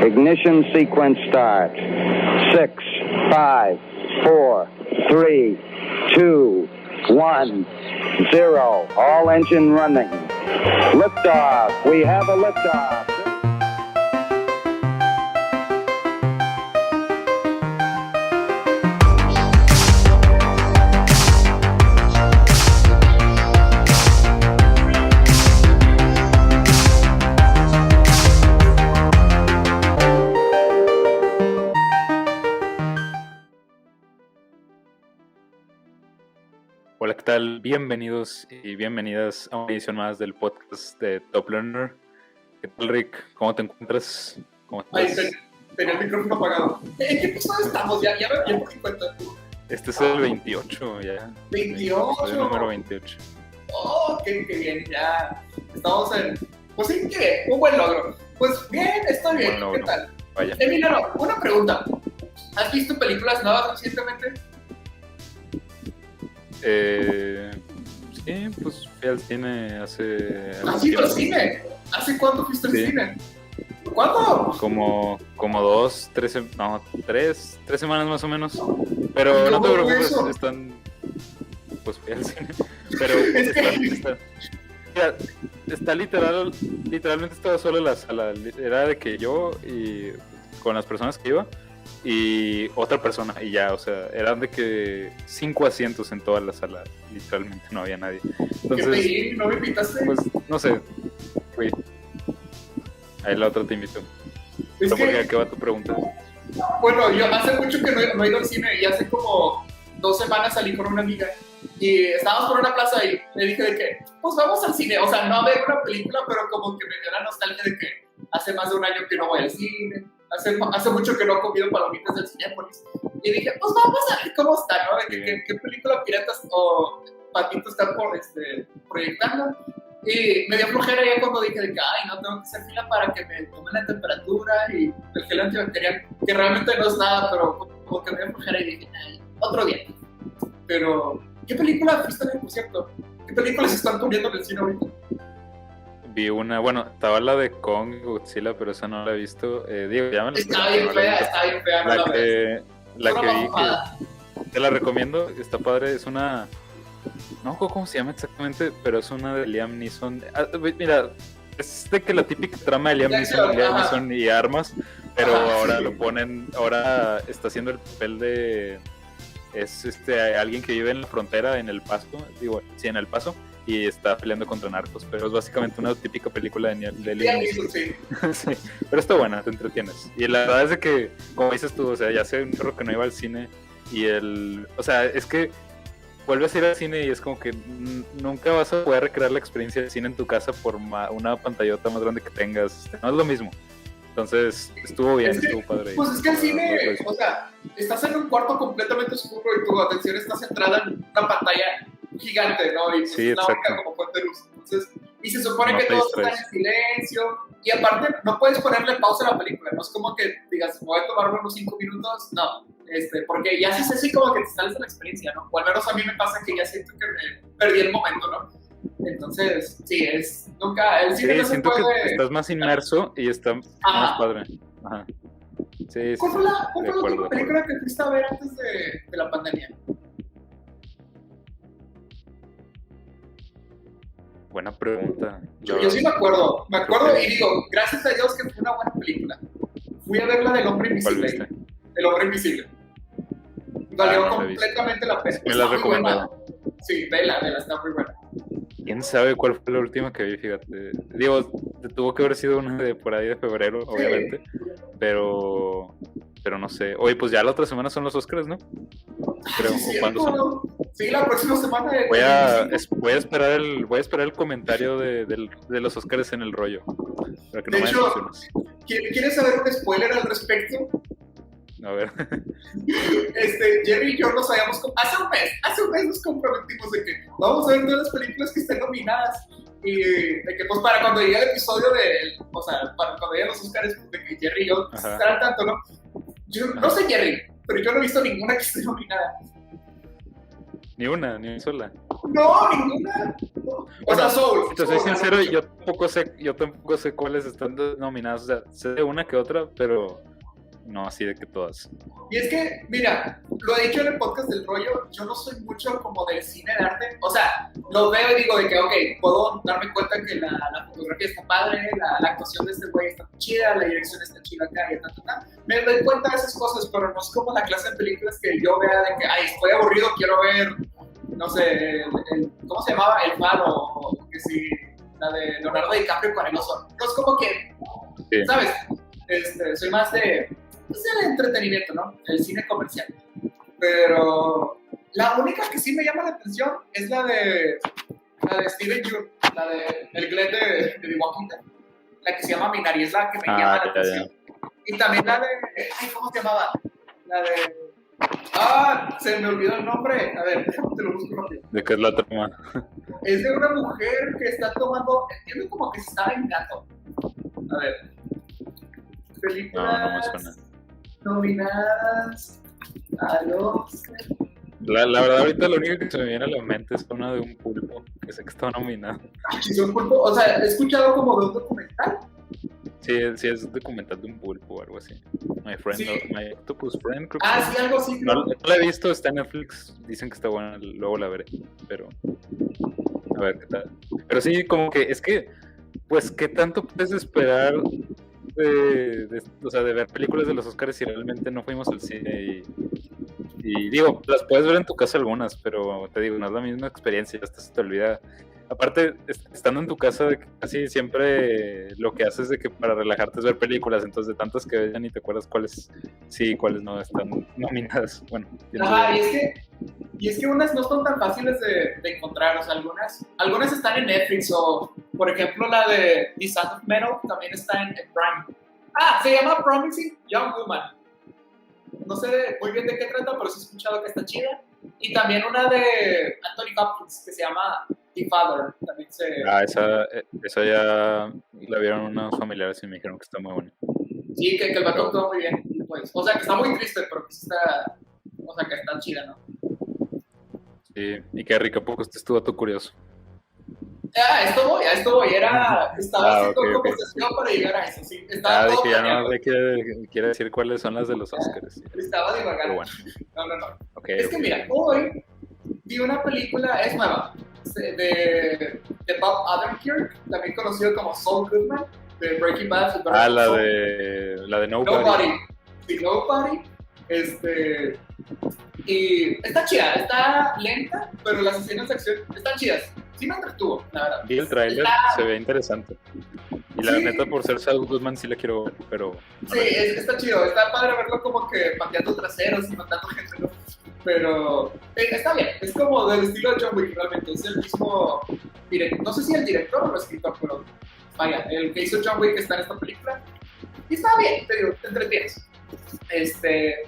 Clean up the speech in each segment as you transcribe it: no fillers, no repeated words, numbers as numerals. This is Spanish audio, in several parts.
Ignition sequence start. 6, 5, 4, 3, 2, 1, 0. All engine running. Liftoff. We have a liftoff. Hola, ¿qué tal? Bienvenidos y bienvenidas a una edición más del podcast de Top Learner. ¿Qué tal, Rick? ¿Cómo te encuentras? ¿Cómo estás? Ay, tenía el micrófono apagado. ¿En qué episodio estamos? Ya me perdí cuenta. Este es el 28 ya. 28. El número 28. Oh, qué bien, ya. Estamos en... Pues sí, ¿qué? Un buen logro. Pues bien, estoy bien. Buen ¿Qué logro. tal? Vaya. Emiliano, una pregunta. ¿Has visto películas nuevas recientemente? Sí, pues fui al cine hace... ¿Has ido al cine? ¿Hace cuánto fuiste al cine? ¿Cuándo? Como 2, 3, no, 3 semanas más o menos. Pero no te ¿Cómo preocupes, eso? están... Pues fui al cine. Pero Es que- mira, está literalmente estaba solo la sala. Era de que yo y con las personas que iba y otra persona y ya, o sea, eran de que 5 asientos en toda la sala. Literalmente no había nadie. ¿Qué Entonces, pedí? ¿No me invitaste? pues, no sé, fui. Ahí la otra te invito. Es ¿Pero por qué? que, ¿A qué va tu pregunta? bueno, yo hace mucho que no he ido al cine y hace como 2 semanas salí con una amiga y estábamos por una plaza y le dije de que, pues vamos al cine, o sea, no a ver una película, pero como que me dio la nostalgia de que hace más de un año que no voy al cine, hace mucho que no he comido palomitas del Cinépolis y dije, pues vamos a ver cómo está, ¿no? De que, qué película piratas o patitos están proyectando. Y me dio flojera ya cuando dije de que, ay, no tengo que hacer fila para que me tomen la temperatura y el gel antibacterial, que realmente no es nada, pero como que me dio flojera y dije, ay, otro día. Pero, ¿qué película fuiste a ver, por cierto? ¿Qué películas se están poniendo en el cine ahorita? Vi una, bueno, estaba la de Kong y Godzilla, pero esa no la he visto. Digo, ya me la Está bien fea, no la ves. La Una que vi, mamada. que te la recomiendo, está padre, es una... No me acuerdo cómo se llama exactamente, pero es una de Liam Neeson. Mira, es de que la típica trama de Liam Neeson y armas, pero Ajá, ahora sí. lo ponen, ahora está haciendo el papel de... Es alguien que vive en la frontera, en El Paso, en El Paso, y está peleando contra narcos, pero es básicamente una típica película de Liam Liam Neeson. Neeson, sí. Sí, pero está buena, te entretienes. Y la verdad es de que, como dices tú, o sea, ya hace un chorro que no iba al cine y o sea, es que vuelves a ir al cine y es como que nunca vas a poder recrear la experiencia del cine en tu casa por una pantallota más grande que tengas. No es lo mismo. Entonces, estuvo bien, Es que, estuvo padre. pues es que el cine, o sea, estás en un cuarto completamente oscuro y tu atención está centrada en una pantalla gigante, ¿no? Y pues, Sí, es la única exacto. como fuente de luz. Entonces, y se supone No que te todos están distraes. en silencio. Y aparte, no puedes ponerle pausa a la película. No es como que digas, voy a tomarme unos 5 minutos. No, porque ya sí es así como que te sales de la experiencia, ¿no? O al menos a mí me pasa que ya siento que me perdí el momento, ¿no? Entonces, sí, nunca, el cine Sí, no se siento puede... que estás más inmerso y está más Ajá. padre. Ajá. Sí, ¿Cuál sí, fue la de última acuerdo. película que fuiste a ver antes de la pandemia? Buena pregunta. Yo sí me acuerdo y digo, gracias a Dios que fue una buena película. Fui a ver la del Hombre ¿Cuál Invisible. viste? El Hombre Invisible. Valió no la he visto. completamente la pena. Me la has Está muy buena. recomendado. Sí, vela, está muy buena. ¿Quién sabe cuál fue la última que vi? Fíjate. Digo, tuvo que haber sido una de por ahí de febrero, obviamente. Pero no sé. Oye, pues ya la otra semana son los Oscars, ¿no? Creo. Sí, ¿O cuándo son? sí, la próxima semana. Voy a esperar el comentario de los Oscars en el rollo. Para que no De me hecho, decepciones. ¿quieres saber un spoiler al respecto? A ver. Jerry y yo nos habíamos... Hace un mes nos comprometimos de que vamos a ver todas las películas que estén nominadas y de que pues para cuando llegue el episodio para cuando lleguen los Oscars, pues, de que Jerry y yo pues, Ajá. estarán tanto, ¿no? Yo no sé Jerry, pero yo no he visto ninguna que esté nominada. Ni una sola. No, ninguna. No. O sea, Soul. Si te soy Soul, sincero, ¿no? yo tampoco sé cuáles están nominadas. O sea, sé de una que otra, pero no así de que todas. Y es que, mira, lo he dicho en el podcast del rollo, yo no soy mucho como del cine de arte. O sea, lo veo y digo de que, ok, puedo darme cuenta que la fotografía está padre, la actuación de este güey está chida, la dirección está chida acá y tal. Me doy cuenta de esas cosas, pero no es como la clase de películas que yo vea de que, ay, estoy aburrido, quiero ver, no sé, ¿cómo se llamaba? El Faro, o que sí, la de Leonardo DiCaprio con el oso. No es como que, Sí. ¿sabes? Soy más de el entretenimiento, ¿no? El cine comercial. Pero la única que sí me llama la atención es la de Steven Yeun, la de el Glenn de The Walking Dead, la que se llama Minari, es la que me llama la atención. Y también la de, ay, ¿cómo se llamaba? La de, se me olvidó el nombre. A ver, déjame te lo busco rápido. ¿De qué es la trama? Es de una mujer que está tomando, entiendo como que se está vengando. A ver. Películas No me suena. nominadas a los... La verdad, ahorita lo único que se me viene a la mente es una de un pulpo, que sé que está nominado. Si son pulpo, o sea, he escuchado como de un documental. Sí, es un documental de un pulpo o algo así. Sí. My Octopus Friend, creo que Ah, se llama. sí, algo así. No la he visto, está en Netflix, dicen que está buena, luego la veré, pero a ver qué tal. Pero sí, como que es que, pues, ¿qué tanto puedes esperar o sea, de ver películas de los Oscars si realmente no fuimos al cine? Y digo, las puedes ver en tu casa algunas, pero te digo, no es la misma experiencia, hasta se te olvida. Aparte, estando en tu casa, casi siempre lo que haces de que para relajarte es ver películas, entonces de tantas que ves ya ni te acuerdas cuáles sí y cuáles no están nominadas. Bueno, Ajá, y es que unas no son tan fáciles de encontrar, o sea, algunas están en Netflix, o por ejemplo la de The Sound of Metal también está en Prime. Ah, se llama Promising Young Woman. No sé muy bien de qué trata, pero sí he escuchado que está chida. Y también una de Anthony Hopkins que se llama The Father, también se... esa ya la vieron unos familiares y me dijeron que está muy buena. Sí, que el vato actuó muy bien, pues. O sea, que está muy triste, pero que sí está... O sea, que está chida, ¿no? Sí, y qué rico, poco este estuvo todo curioso. A esto voy. Estaba haciendo ok. conversación para llegar a eso, sí. Estaba todo Dije, ya planeado. no quiere decir cuáles son las de los Oscars. Sí. Estaba divagando. Pero bueno, No. okay, Es que mira, hoy vi una película, es nueva, de Bob Odenkirk, también conocido como Saul Goodman, de Breaking Bad. la de Nobody. Sí, Nobody. Y está chida, está lenta, pero las escenas de acción están chidas. Sí me entretuvo, la verdad. Vi el tráiler, se ve interesante. Y la neta, por ser Saul Goodman, sí la quiero ver, pero... Sí, está chido, está padre verlo como que pateando traseros y matando gente, ¿no? Pero está bien, es como del estilo de John Wick, realmente. Es el mismo director, no sé si el director o el escritor, pero vaya, el que hizo John Wick está en esta película. Y está bien, te digo, te entretienes.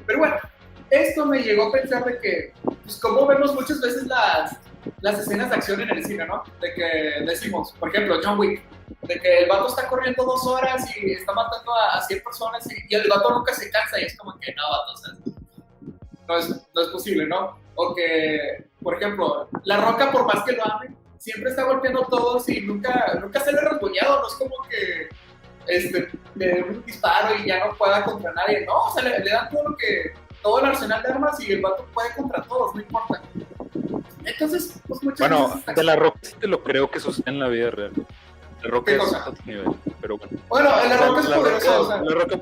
Pero bueno, esto me llegó a pensar de que, pues como vemos muchas veces las escenas de acción en el cine, ¿no? De que decimos, por ejemplo, John Wick, de que el vato está corriendo 2 horas y está matando a 100 personas y el vato nunca se cansa y es como que no, vato, o sea, no es posible, ¿no? O que, por ejemplo, La Roca, por más que lo ame, siempre está golpeando a todos y nunca se le ha rasguñado, no es como que le den un disparo y ya no pueda contra nadie, no, o sea, le dan todo el arsenal de armas y el vato puede contra todos, no importa. Entonces, pues muchas veces... de La Roca sí te lo creo que sucede en la vida real. La Roca es otro nivel, pero bueno. Bueno, La Roca es poderoso, o sea... La Roca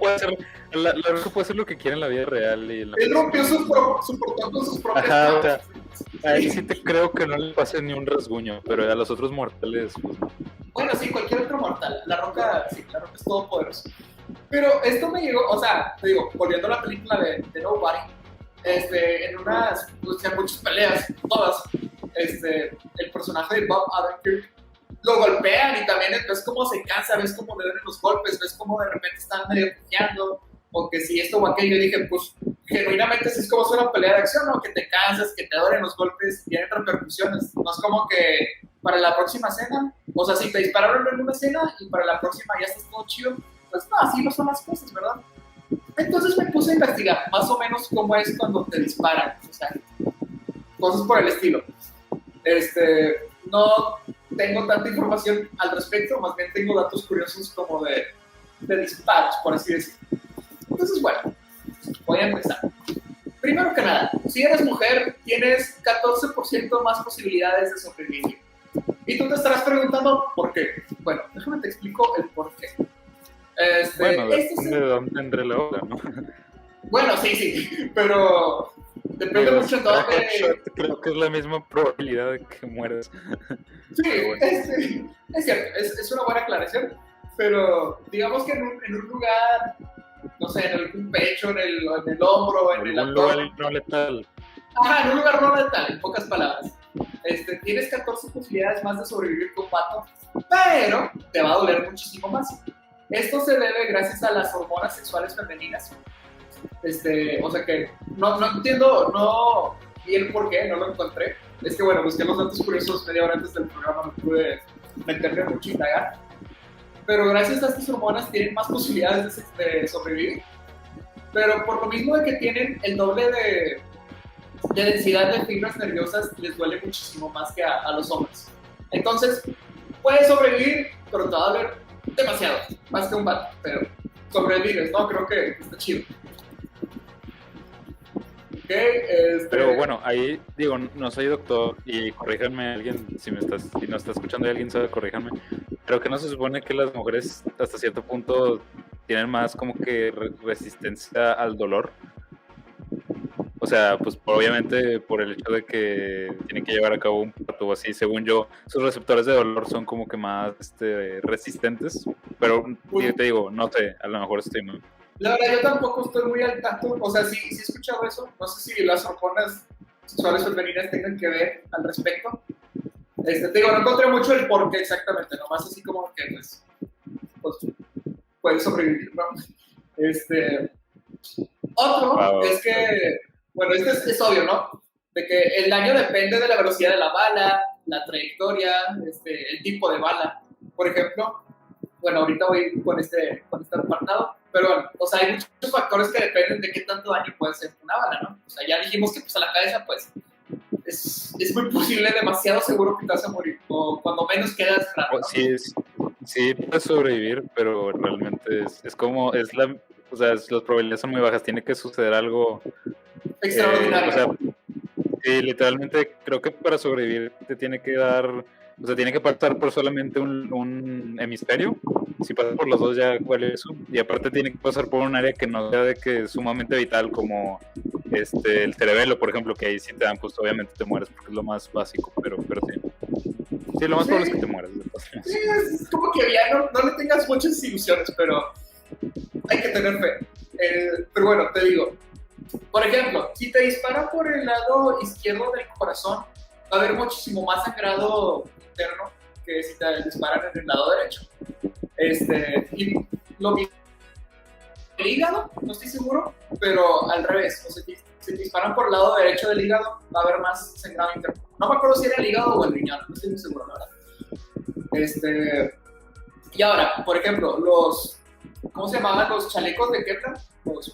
puede hacer lo que quiera en la vida real. Y él rompió su portón con sus propias manos. O sea, Sí. ahí sí te creo que no le pase ni un rasguño, pero a los otros mortales, pues no. Bueno, sí, cualquier otro mortal. La Roca es todopoderoso. Pero esto me llegó, o sea, te digo, volviendo a la película de Nobody, en muchas peleas, todas, el personaje de Bob Odenkirk lo golpean y también ves cómo se cansa, ves cómo le dan los golpes, ves cómo de repente están medio peleando, o que si esto o aquello, yo dije, pues, genuinamente así es como es una pelea de acción, ¿no? Que te cansas, que te duelen los golpes y tienen repercusiones. No es como que para la próxima escena, o sea, si te dispararon en una escena y para la próxima ya estás todo chido, pues no, así no son las cosas, ¿verdad? Entonces me puse a investigar más o menos cómo es cuando te disparan, o sea, cosas por el estilo. No tengo tanta información al respecto, más bien tengo datos curiosos como de disparos, por así decirlo. Entonces, bueno, voy a empezar. Primero que nada, si eres mujer, tienes 14% más posibilidades de sobrevivir. Y tú te estarás preguntando por qué. Bueno, déjame te explico el por qué. Bueno, depende de dónde entre la ola, ¿no? Bueno, sí, pero depende mucho de dónde. Creo que es la misma probabilidad de que mueras. Sí, Bueno. es cierto, es una buena aclaración, pero digamos que en un lugar, no sé, en un pecho, en el hombro, en el Un lugar abdomen. no letal. Ajá, en un lugar no letal, en pocas palabras. Tienes 14 posibilidades más de sobrevivir que un pato, pero te va a doler muchísimo más. Esto se debe gracias a las hormonas sexuales femeninas. O sea que no entiendo, vi el por qué, no lo encontré. Es que bueno, busqué los datos curiosos media hora antes del programa, no pude meterme mucho y indagar. Pero gracias a estas hormonas tienen más posibilidades de sobrevivir. Pero por lo mismo de que tienen el doble de densidad de fibras nerviosas, les duele muchísimo más que a los hombres. Entonces, puedes sobrevivir, pero te va a doler demasiado, más que un vato, pero sobrevives, ¿no? Creo que está chido. Pero bueno, ahí digo, no soy doctor y corríjanme alguien, si nos está escuchando y alguien sabe, corríjanme. Creo que no se supone que las mujeres hasta cierto punto tienen más como que resistencia al dolor. O sea, pues obviamente por el hecho de que tienen que llevar a cabo un parto o así, según yo, sus receptores de dolor son como que más resistentes. Pero te digo, no sé, a lo mejor estoy mal. La verdad, yo tampoco estoy muy al tanto. O sea, sí he escuchado eso. No sé si las hormonas sexuales femeninas tengan que ver al respecto. Te digo, no encontré mucho el por qué exactamente. Nomás así como que, pues puedes sobrevivir, ¿no? Otro es que, bueno, es obvio, ¿no? De que el daño depende de la velocidad de la bala, la trayectoria, el tipo de bala. Por ejemplo, bueno, ahorita voy con este apartado, pero bueno, o sea, hay muchos factores que dependen de qué tanto daño puede hacer una bala, ¿no? O sea, ya dijimos que pues a la cabeza, pues, es muy posible, demasiado seguro que te vas a morir, o cuando menos quedas raro, ¿no? Sí, puedes sobrevivir, pero realmente es como, o sea, las probabilidades son muy bajas, tiene que suceder algo Extraordinario. O sea, sí, literalmente creo que para sobrevivir te tiene que dar, o sea, tiene que pasar por solamente un hemisferio. Si pasa por los dos ya vale eso. Y aparte tiene que pasar por un área que no sea de que es sumamente vital, como el cerebelo, por ejemplo, que ahí sí te dan, pues obviamente te mueres porque es lo más básico, pero sí. Sí, lo más probable es que te mueras. Sí, es como que ya no le tengas muchas ilusiones, pero hay que tener fe. Pero bueno, te digo, por ejemplo, si te disparan por el lado izquierdo del corazón, va a haber muchísimo más sangrado interno que si te disparan en el lado derecho. Y lo mismo el hígado, no estoy seguro, pero al revés. O sea, si te disparan por el lado derecho del hígado, va a haber más sangrado interno. No me acuerdo si era el hígado o el riñón, no estoy muy seguro, la verdad. Y ahora, por ejemplo, ¿cómo se llamaban los chalecos de Kevlar? Los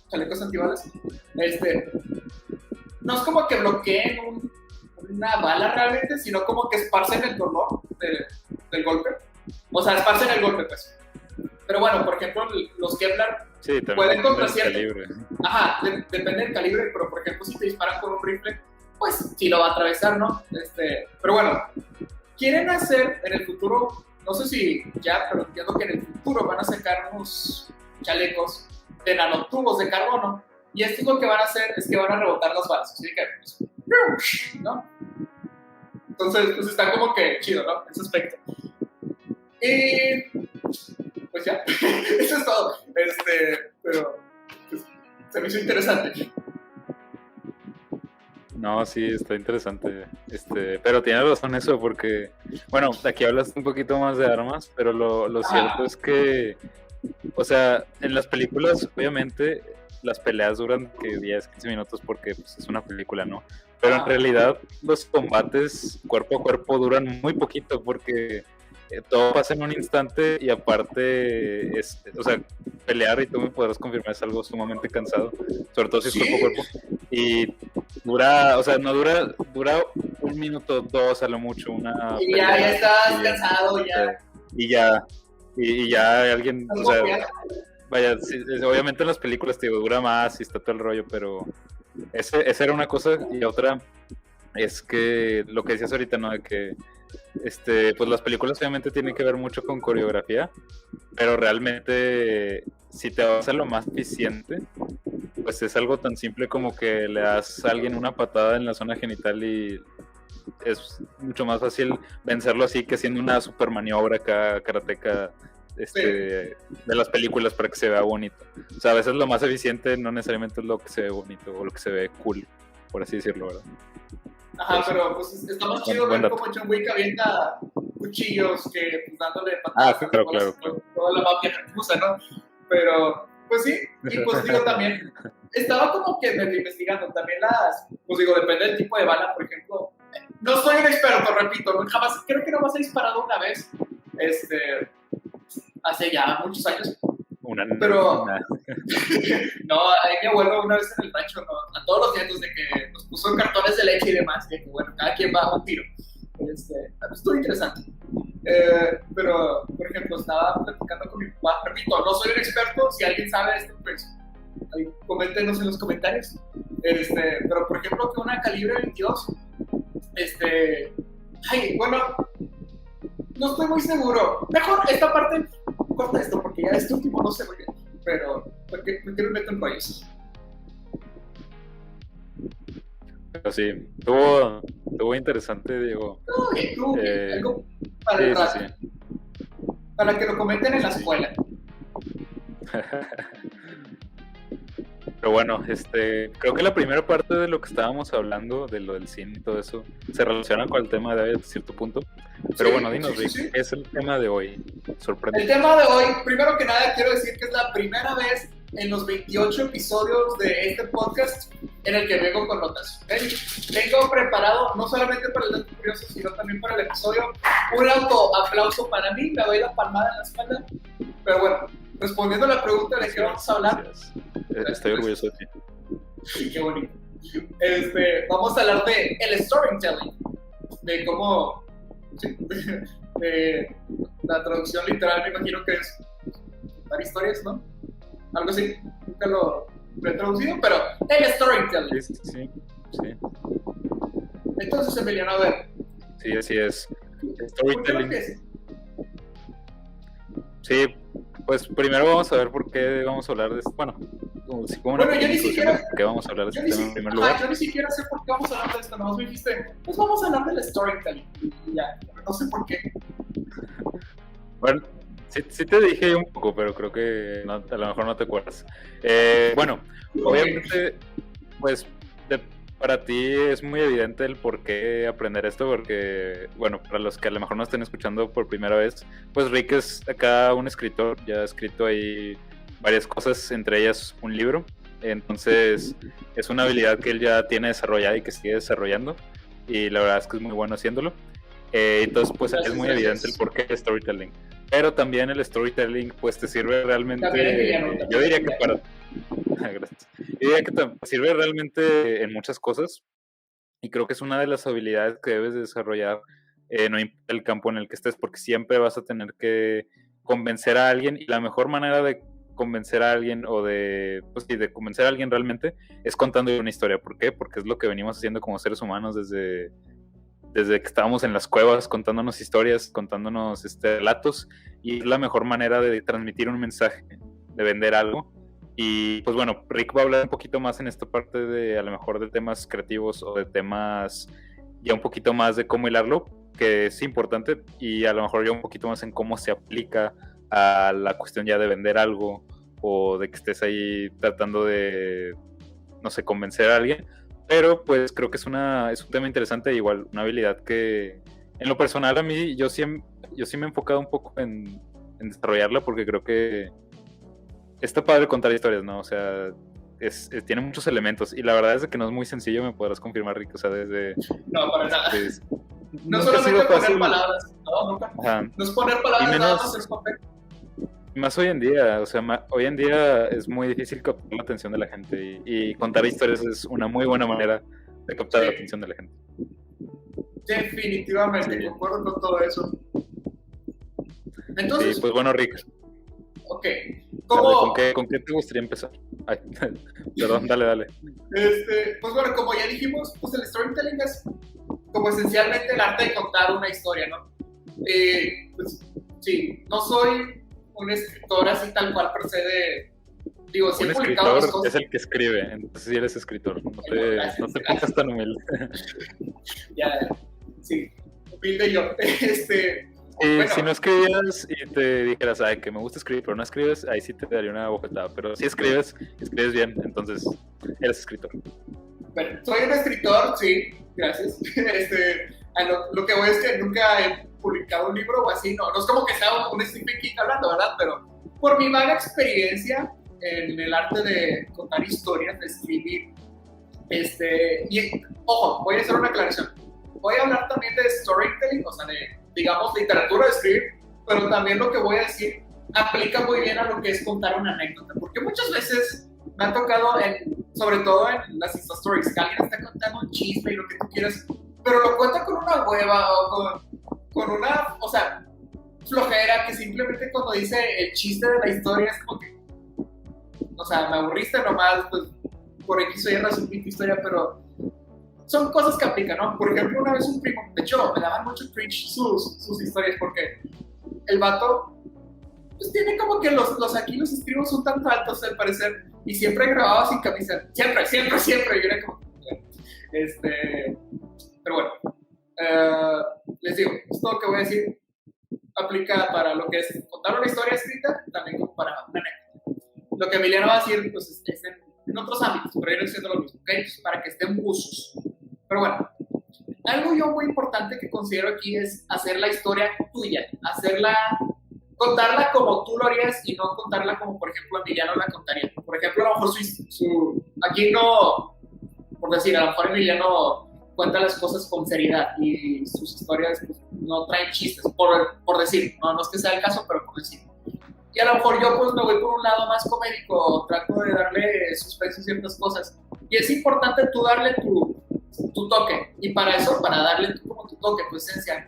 chalecos antibalas. No es como que bloqueen una bala realmente, sino como que esparcen el dolor del golpe. O sea, esparcen el golpe, pues. Pero bueno, por ejemplo, los Kevlar sí, pueden contra cierto. Calibre. Ajá, depende del calibre, pero por ejemplo, si te disparan con un rifle, pues sí lo va a atravesar, ¿no? Pero bueno, quieren hacer en el futuro, no sé si ya, pero entiendo que en el futuro van a sacar unos chalecos de nanotubos de carbono. Y esto es lo que van a hacer, es que van a rebotar las balas. Así que, pues, ¿no? Entonces, pues está como que chido, ¿no? Ese aspecto. Y pues ya, eso es todo. Pero pues, se me hizo interesante. No, sí, está interesante. Pero tienes razón eso, porque, bueno, aquí hablas un poquito más de armas, pero lo cierto es que, o sea, en las películas, obviamente, las peleas duran que 10, 15 minutos porque pues, es una película, ¿no? Pero en realidad los combates cuerpo a cuerpo duran muy poquito porque todo pasa en un instante y aparte, o sea, pelear, y tú me podrás confirmar, es algo sumamente cansado, sobre todo si es cuerpo a cuerpo. Y dura, o sea, no dura 1 minuto, 2 a lo mucho, una Y pelea, ya estás y cansado, ya. y ya, y ya alguien, o sea, Ya. vaya, sí, obviamente en las películas te digo, dura más y está todo el rollo, pero esa era una cosa, y otra es que lo que decías ahorita, ¿no? De que pues las películas obviamente tienen que ver mucho con coreografía, pero realmente si te vas a lo más eficiente, pues es algo tan simple como que le das a alguien una patada en la zona genital y es mucho más fácil vencerlo así que haciendo una super maniobra acá, karateca, de las películas para que se vea bonito. O sea, a veces lo más eficiente no necesariamente es lo que se ve bonito o lo que se ve cool, por así decirlo, ¿verdad? Ajá, pero pues está más chido ver cómo John Wick avienta cuchillos que pues dándole patadas. Claro. Toda la mafia rusa, ¿no? Pero, pues sí, y pues digo también, estaba como que medio investigando también pues digo, depende del tipo de bala, por ejemplo. No soy un experto, repito, jamás, creo que nomás he disparado una vez, hace ya muchos años. Pero, no, ahí mi abuelo una vez en el rancho, ¿no? A todos los nietos de que nos puso cartones de leche y demás, de que bueno, cada quien va a un tiro. Estuvo interesante. Pero, por ejemplo, estaba platicando con mi papá, repito, no soy un experto, si alguien sabe esto, pues ahí, coméntenos en los comentarios. Pero, por ejemplo, que una calibre 22, bueno, no estoy muy seguro. Mejor esta parte, corta esto, porque ya este último no sé muy bien. Pero, porque me meto en rollos. Pero sí, estuvo interesante, Diego. Tú, algo para el rato. Sí. Para que lo comenten en la escuela. Pero bueno, creo que la primera parte de lo que estábamos hablando, de lo del cine y todo eso, se relaciona con el tema de hoy a cierto punto. Pero bueno, dinos, Rick, ¿qué es el tema de hoy? Sorprendente. El tema de hoy, primero que nada, quiero decir que es la primera vez en los 28 episodios de este podcast en el que vengo con notas. Vengo preparado no solamente para el dato curioso, sino también para el episodio. Un autoaplauso para mí, me doy la palmada en la espalda. Pero bueno, respondiendo a la pregunta de qué vamos a hablar. Estoy orgulloso de ti. Sí, qué bonito. Vamos a hablar de el storytelling, de cómo, de la traducción literal me imagino que es contar historias, ¿no? Algo así, nunca lo he traducido, pero el storytelling. Sí. Entonces, Emiliano, a ver. Sí, así es. Storytelling. Sí, pues primero vamos a ver por qué vamos a hablar de esto. Bueno, yo ni siquiera. ¿Por qué vamos a hablar de este tema en primer lugar? Yo ni siquiera sé por qué vamos a hablar de esto. Nomás me dijiste, pues vamos a hablar del storytelling. Y ya, no sé por qué. Bueno, sí te dije un poco, pero creo que no, a lo mejor no te acuerdas. Bueno, obviamente, pues para ti es muy evidente el por qué aprender esto, porque, bueno, para los que a lo mejor no estén escuchando por primera vez, pues Rick es acá un escritor, ya ha escrito ahí varias cosas, entre ellas un libro, entonces es una habilidad que él ya tiene desarrollada y que sigue desarrollando, y la verdad es que es muy bueno haciéndolo. Entonces, pues es muy evidente el porqué del storytelling. Pero también el storytelling, pues te sirve realmente. Yo diría que para. Gracias. Yo diría que te sirve realmente en muchas cosas. Y creo que es una de las habilidades que debes de desarrollar, no importa el campo en el que estés, porque siempre vas a tener que convencer a alguien. Y la mejor manera de convencer a alguien de convencer a alguien realmente es contando una historia. ¿Por qué? Porque es lo que venimos haciendo como seres humanos desde que estábamos en las cuevas, contándonos historias, contándonos relatos, y es la mejor manera de transmitir un mensaje, de vender algo. Y pues bueno, Rick va a hablar un poquito más en esta parte de a lo mejor de temas creativos o de temas ya un poquito más de cómo hilarlo, que es importante, y a lo mejor ya un poquito más en cómo se aplica a la cuestión ya de vender algo o de que estés ahí tratando de, no sé, convencer a alguien. Pero pues creo que es un tema interesante, igual una habilidad que en lo personal a mí yo sí me he enfocado un poco en desarrollarla, porque creo que está padre contar historias, ¿no? O sea, tiene muchos elementos, y la verdad es que no es muy sencillo, me podrás confirmar, Rick, o sea, desde... No, para nada. No solamente poner palabras, no, nunca. No es poner palabras nada más en papel. Más hoy en día, o sea, hoy en día es muy difícil captar la atención de la gente y contar historias es una muy buena manera de captar la atención de la gente. Definitivamente, Sí. concuerdo con todo eso. Entonces, Sí, pues bueno, Rick, ok, dale, como, ¿con qué te gustaría empezar? Ay, perdón, dale. pues bueno, como ya dijimos, pues el storytelling es como esencialmente el arte de contar una historia, ¿no? Pues sí, no soy un escritor así tal cual per se de, digo, sí Un he publicado mis escritor cosas. es el que escribe, entonces sí eres escritor, no Gracias, te pongas tan humilde. Ya, sí, humilde yo. Bueno, Si no escribieras y te dijeras, ay, que me gusta escribir, pero no escribes, ahí sí te daría una bofetada. Pero si escribes bien, entonces eres escritor. bueno, soy un escritor, sí, gracias. Lo que voy es que nunca he publicado un libro o así, no es como que sea un Stephen King hablando, ¿verdad? Pero por mi vaga experiencia en el arte de contar historias, de escribir, y ojo, voy a hacer una aclaración. Voy a hablar también de storytelling, o sea, de, digamos, literatura de escribir, pero también lo que voy a decir aplica muy bien a lo que es contar una anécdota, porque muchas veces me ha tocado, sobre todo en las Insta Stories, que alguien está contando un chisme y lo que tú quieras, pero lo cuenta con una hueva o con una, o sea, flojera que simplemente cuando dice el chiste de la historia es como que, o sea, me aburriste nomás, pues por X o Y razón mi historia, pero son cosas que aplican, ¿no? Por ejemplo, una vez un primo, de hecho, me daban mucho cringe sus historias porque el vato pues tiene como que aquí los estribos son tan altos al parecer y siempre grababa sin camisa, siempre, y era como, pero bueno, les digo, esto lo que voy a decir aplica para lo que es contar una historia escrita, también como para una anécdota. Lo que Emiliano va a decir, pues es en otros ámbitos, pero yo no siendo lo mismo, ¿ok? Pues para que estén buzos. Pero bueno, algo yo muy importante que considero aquí es hacer la historia tuya, contarla como tú lo harías y no contarla como, por ejemplo, Emiliano la contaría. Por ejemplo, a lo mejor aquí no, por decir, a lo mejor Emiliano cuenta las cosas con seriedad y sus historias pues, no traen chistes, por decir, no es que sea el caso, pero por decir. Y a lo mejor yo pues me voy por un lado más comédico, trato de darle suspenso a ciertas cosas. Y es importante tú darle tu toque. Y para eso, para darle como tu toque, tu esencia,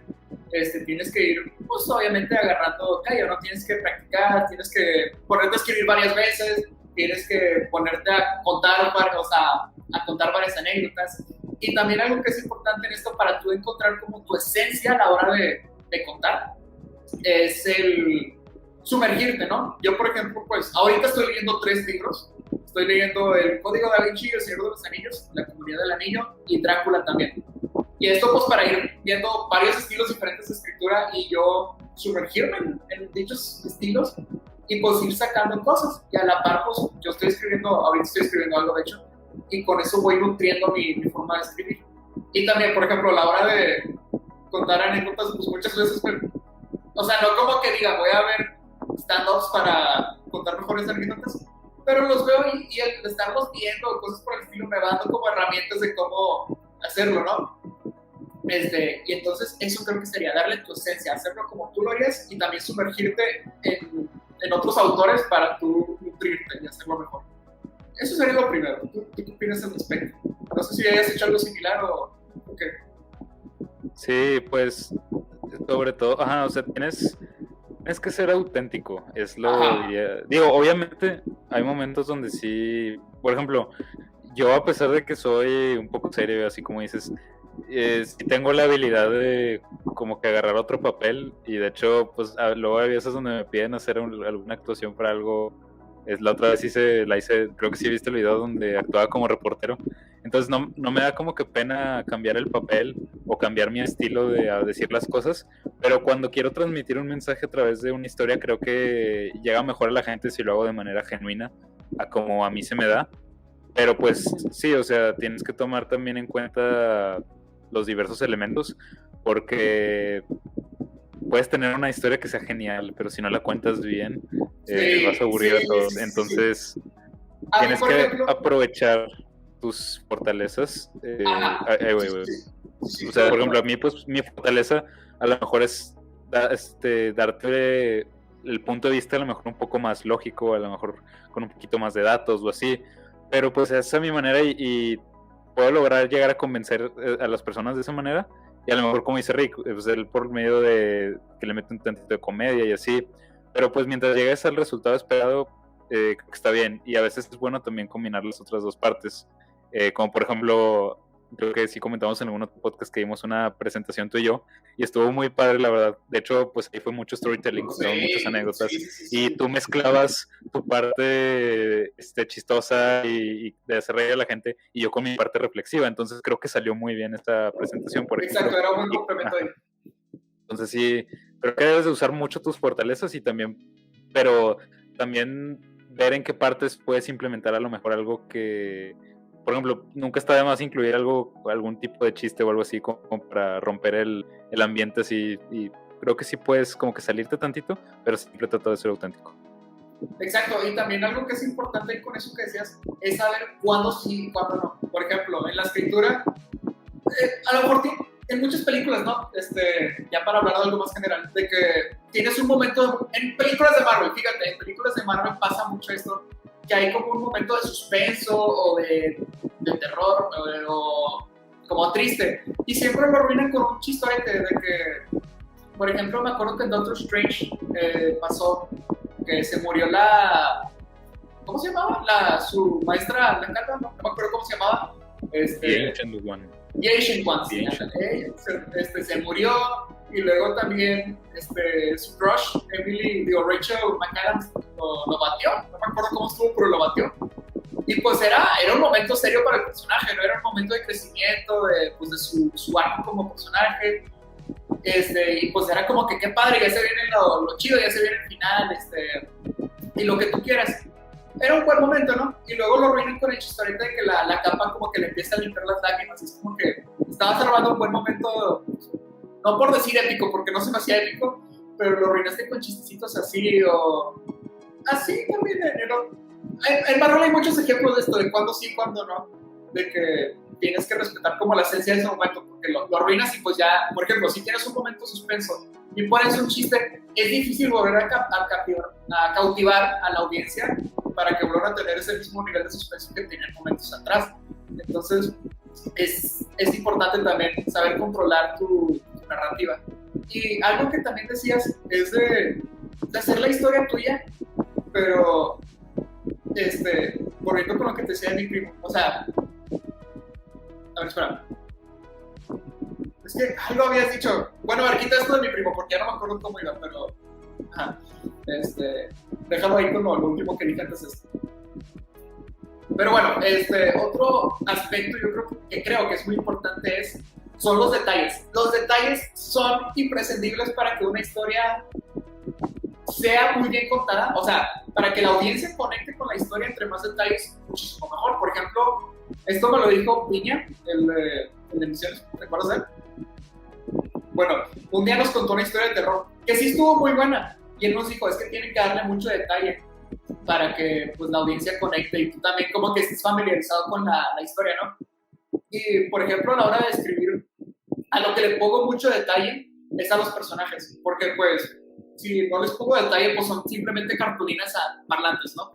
tienes que ir, pues obviamente agarrando callo, ¿no? Tienes que practicar, tienes que ponerte a escribir varias veces, tienes que ponerte a contar, a contar varias anécdotas. Y también algo que es importante en esto para tú encontrar como tu esencia a la hora de contar, es el sumergirte, ¿no? Yo, por ejemplo, pues ahorita estoy leyendo 3 libros. Estoy leyendo El Código Da Vinci, El Señor de los Anillos, La Comunidad del Anillo y Drácula también. Y esto pues para ir viendo varios estilos diferentes de escritura y yo sumergirme en dichos estilos y pues ir sacando cosas. Y a la par pues yo ahorita estoy escribiendo algo de hecho, y con eso voy nutriendo mi forma de escribir. Y también, por ejemplo, a la hora de contar anécdotas, pues muchas veces, o sea, no como que diga, voy a ver stand-ups para contar mejores anécdotas, pero los veo y el estarlos viendo, cosas por el estilo, me va dando como herramientas de cómo hacerlo, ¿no? Y entonces eso creo que sería darle tu esencia, hacerlo como tú lo harías y también sumergirte en otros autores para tú nutrirte y hacerlo mejor. Eso sería lo primero. ¿Tú qué opinas al respecto? No sé si hayas hecho algo similar o qué. Sí, pues sobre todo, o sea, tienes que ser auténtico, es lo diría. Digo, obviamente hay momentos donde sí, por ejemplo, yo a pesar de que soy un poco serio, así como dices, sí tengo la habilidad de como que agarrar otro papel y de hecho, pues luego hay veces donde me piden hacer alguna actuación para algo. La otra vez la hice, creo que sí viste el video donde actuaba como reportero. Entonces no me da como que pena cambiar el papel o cambiar mi estilo de decir las cosas, pero cuando quiero transmitir un mensaje a través de una historia creo que llega mejor a la gente si lo hago de manera genuina, a como a mí se me da. Pero pues sí, o sea, tienes que tomar también en cuenta los diversos elementos, porque puedes tener una historia que sea genial, pero si no la cuentas bien, vas a aburrir a todos. Entonces, tienes que aprovechar tus fortalezas. O sea, por ejemplo, a mí, pues, mi fortaleza a lo mejor es darte el punto de vista a lo mejor un poco más lógico, a lo mejor con un poquito más de datos o así, pero pues esa es mi manera y puedo lograr llegar a convencer a las personas de esa manera, y a lo mejor como dice Rick, pues él por medio de que le mete un tantito de comedia y así, pero pues mientras llegues al resultado esperado, creo que está bien, y a veces es bueno también combinar las otras dos partes, como por ejemplo, creo que sí comentamos en algún otro podcast que dimos una presentación tú y yo, y estuvo muy padre la verdad. De hecho, pues ahí fue mucho storytelling, contamos muchas anécdotas, y tú mezclabas tu parte chistosa y de hacer reír a la gente, y yo con mi parte reflexiva, entonces creo que salió muy bien esta presentación, por ejemplo. Exacto, era un buen complemento ahí. Entonces sí, creo que debes de usar mucho tus fortalezas y también, pero también ver en qué partes puedes implementar a lo mejor algo que, por ejemplo, nunca está de más incluir algún tipo de chiste o algo así como para romper el ambiente así, y creo que sí puedes como que salirte tantito, pero siempre trata de ser auténtico. Exacto, y también algo que es importante con eso que decías es saber cuándo sí y cuándo no. Por ejemplo, en la escritura, a lo mejor en muchas películas, ¿no? Ya para hablar de algo más general, de que tienes un momento, en películas de Marvel, fíjate, en películas de Marvel pasa mucho esto, que hay como un momento de suspenso o de terror o como triste, y siempre lo arruinan con un chistorete de que, por ejemplo, me acuerdo que en Doctor Strange pasó que se murió ¿cómo se llamaba? Su maestra, no me acuerdo cómo se llamaba. The Ancient One. The Ancient One, sí. Se murió, y luego también su crush, Rachel McAdams, lo batió, no me acuerdo cómo estuvo, pero lo batió. Y pues era un momento serio para el personaje, ¿no? Era un momento de crecimiento de su arco como personaje. Y pues era como que qué padre, ya se viene lo chido, ya se viene el final, y lo que tú quieras. Era un buen momento, ¿no? Y luego lo arruinan con el chistorete de que la capa como que le empieza a limpiar las lágrimas. Es como que estaba salvando un buen momento, no por decir épico, porque no se me hacía épico, pero lo arruinaste con chistecitos así, o así también. En Marvel hay muchos ejemplos de esto, de cuándo sí y cuándo no, de que tienes que respetar como la esencia de ese momento, porque lo arruinas y pues ya, por ejemplo, si tienes un momento suspenso y pones un chiste, es difícil volver a cautivar a la audiencia para que vuelvan a tener ese mismo nivel de suspenso que tenían momentos atrás. Entonces, es importante también saber controlar tu narrativa. Y algo que también decías es de hacer la historia tuya, pero volviendo con lo que te decía de mi primo, o sea, a ver, espera. Es que algo habías dicho. Bueno, a ver, quita esto de mi primo, porque ya no me acuerdo cómo iba, pero... Ajá. Déjalo ahí como lo último que dije antes de esto. Pero bueno, otro aspecto yo creo que es muy importante son los detalles. Los detalles son imprescindibles para que una historia sea muy bien contada, o sea, para que la audiencia conecte con la historia, entre más detalles, muchísimo mejor. Por ejemplo, esto me lo dijo Piña, el de Misiones, ¿te acuerdas de él? Bueno, un día nos contó una historia de terror, que sí estuvo muy buena, y él nos dijo, es que tienen que darle mucho detalle para que pues, la audiencia conecte, y tú también como que estés familiarizado con la historia, ¿no? Y, por ejemplo, a la hora de escribir, a lo que le pongo mucho detalle es a los personajes, porque pues si no les pongo detalle, pues son simplemente cartulinas parlantes, ¿no?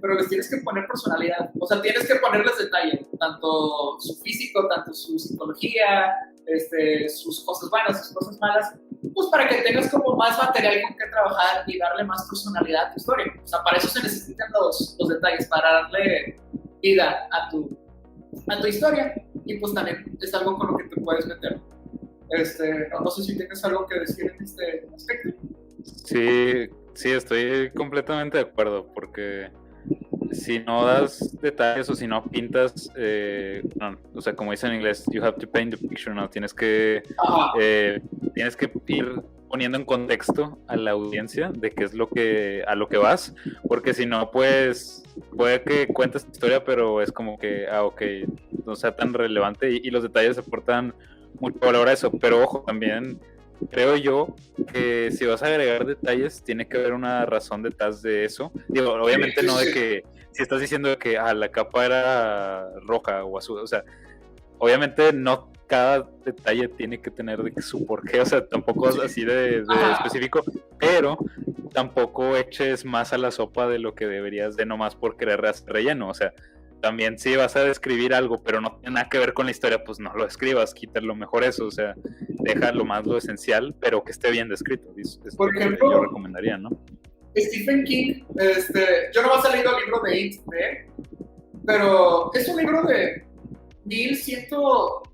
Pero les tienes que poner personalidad, o sea, tienes que ponerles detalle, tanto su físico, tanto su psicología, sus cosas buenas, sus cosas malas, pues para que tengas como más material con que trabajar y darle más personalidad a tu historia. O sea, para eso se necesitan los detalles, para darle vida a tu historia, y pues también es algo con lo que te puedes meter. No sé si tienes algo que decir en este aspecto. Sí, estoy completamente de acuerdo, porque si no das detalles o si no pintas, o sea, como dice en inglés, you have to paint the picture, ¿no? Tienes que ir poniendo en contexto a la audiencia de qué es a lo que vas, porque si no, pues puede que cuentes tu historia, pero es como que, ok, no sea tan relevante, y los detalles aportan mucho valor a eso. Pero ojo, también creo yo que si vas a agregar detalles, tiene que haber una razón detrás de eso. Digo, obviamente no de que, si estás diciendo que la capa era roja o azul, o sea, obviamente no cada detalle tiene que tener de que su porqué, o sea, tampoco es así de específico, pero tampoco eches más a la sopa de lo que deberías de nomás por querer hacer relleno, o sea, también si vas a describir algo, pero no tiene nada que ver con la historia, pues no lo escribas, quítalo mejor eso, o sea, deja lo más lo esencial, pero que esté bien descrito, es Por lo que ejemplo, yo recomendaría, ¿no? Stephen King, yo no he leído el libro de It, pero es un libro de 1100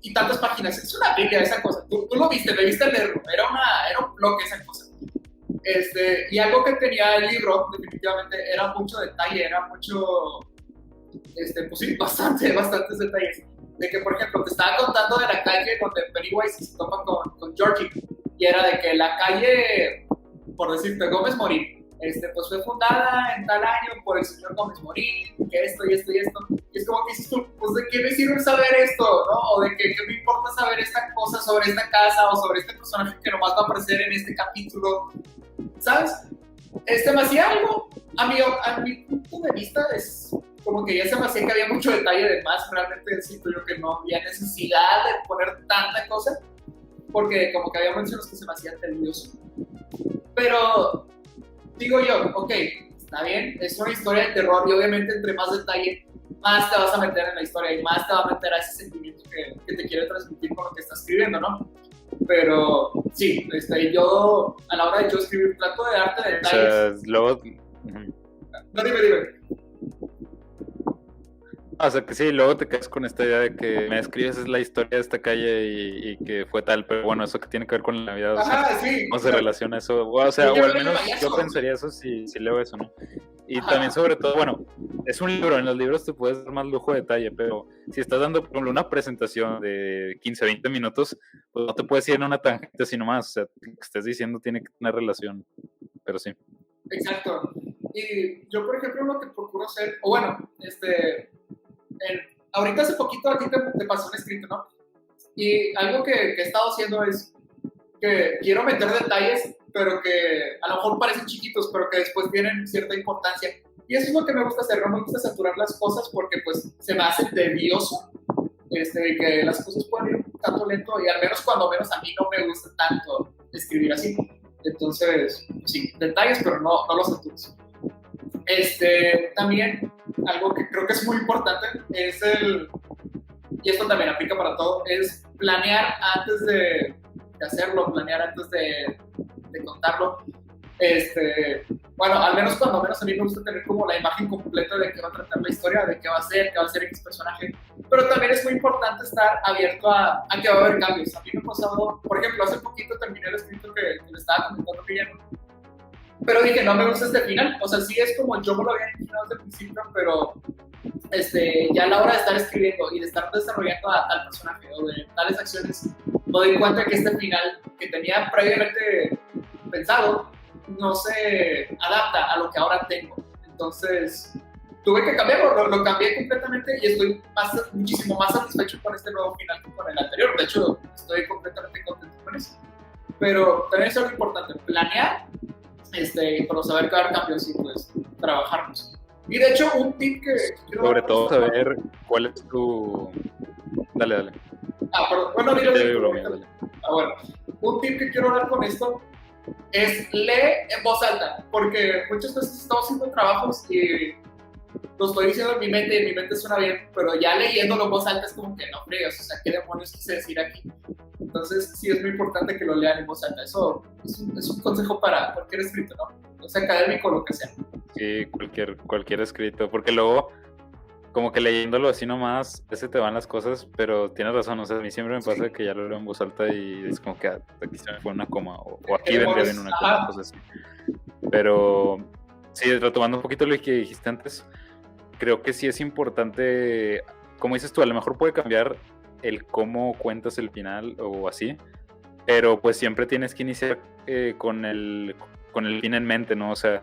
y tantas páginas, es una biblia esa cosa, tú lo viste, debiste leerlo, era un bloque esa cosa. Y algo que tenía el libro, definitivamente, era mucho detalle, era mucho, pues sí, bastantes detalles. De que, por ejemplo, te estaba contando de la calle donde Pennywise se topa con Georgie, y era de que la calle, por decirte, Gómez Morín, pues fue fundada en tal año por el señor Gómez Morín, que esto y esto y esto. Y es como que dices tú, pues de qué me sirve saber esto, ¿no? O de qué me importa saber esta cosa sobre esta casa o sobre este personaje que nomás va a aparecer en este capítulo, ¿sabes? Me hacía algo, a mi punto de vista, es como que ya se me hacía que había mucho detalle de más. Realmente siento yo que no había necesidad de poner tanta cosa, porque como que había menciones que se me hacían tedioso. Pero digo yo, ok, está bien, es una historia de terror y obviamente entre más detalle, más te vas a meter en la historia y más te va a meter a ese sentimiento que te quiere transmitir con lo que estás escribiendo, ¿no? Pero sí, yo a la hora de yo escribir trato de darte detalles. O sea, luego... No, dime. O sea, que sí, luego te quedas con esta idea de que me escribes la historia de esta calle y que fue tal, pero bueno, eso que tiene que ver con la Navidad, o sea, sí, ¿cómo se relaciona eso? O sea, o al menos yo pensaría eso si leo eso, ¿no? Y también sobre todo, bueno, es un libro, en los libros te puedes dar más lujo de detalle, pero si estás dando, por ejemplo, una presentación de 15, 20 minutos, pues no te puedes ir en una tangente así nomás, o sea, lo que estés diciendo tiene que tener relación, pero sí. Exacto. Y yo, por ejemplo, lo que procuro hacer, o bueno, ahorita hace poquito a ti te pasó un escrito, ¿no? Y algo que he estado haciendo es que quiero meter detalles, pero que a lo mejor parecen chiquitos, pero que después tienen cierta importancia. Y eso es lo que me gusta hacer, no me gusta saturar las cosas porque pues se me hace tedioso que las cosas puedan ir un tanto lento y al menos cuando menos a mí no me gusta tanto escribir así. Entonces, sí, detalles, pero no los satures. También algo que creo que es muy importante es y esto también aplica para todo, es planear antes de hacerlo, planear antes de contarlo. Bueno, al menos cuando menos a mí me gusta tener como la imagen completa de qué va a tratar la historia, de qué va a ser X personaje, pero también es muy importante estar abierto a que va a haber cambios. A mí me ha pasado, por ejemplo, hace poquito terminé el escrito que le estaba comentando a Guillermo, pero dije, no me gusta este final, o sea, sí es como yo me lo había imaginado desde el principio, pero ya a la hora de estar escribiendo y de estar desarrollando a tal personaje o de tales acciones, me doy cuenta que este final que tenía previamente pensado no se adapta a lo que ahora tengo. Entonces, tuve que cambiarlo, lo cambié completamente y estoy muchísimo más satisfecho con este nuevo final que con el anterior. De hecho, estoy completamente contento con eso. Pero también es algo importante, planear, para saber que va a haber cambios y pues trabajarnos. Y de hecho, un tip que quiero sobre todo saber cuál es tu... Dale. Perdón. Bueno, dale. Bueno, un tip que quiero dar con esto es lee en voz alta, porque muchas veces estamos haciendo trabajos y lo estoy diciendo en mi mente y en mi mente suena bien, pero ya leyéndolo en voz alta es como que no fregas, o sea, ¿qué demonios quise decir aquí? Entonces sí es muy importante que lo lean en voz alta. Eso es un consejo para cualquier escrito, ¿no? O sea, académico o lo que sea. Sí, cualquier escrito, porque luego como que leyéndolo así nomás, ese te van las cosas, pero tienes razón, o sea, a mí siempre me pasa que ya lo leo en voz alta y es como que aquí se me fue una coma, o aquí vendría bien una coma, cosas así. Pero sí, retomando un poquito lo que dijiste antes, creo que sí es importante, como dices tú, a lo mejor puede cambiar el cómo cuentas el final o así, pero pues siempre tienes que iniciar con el fin en mente, ¿no? O sea,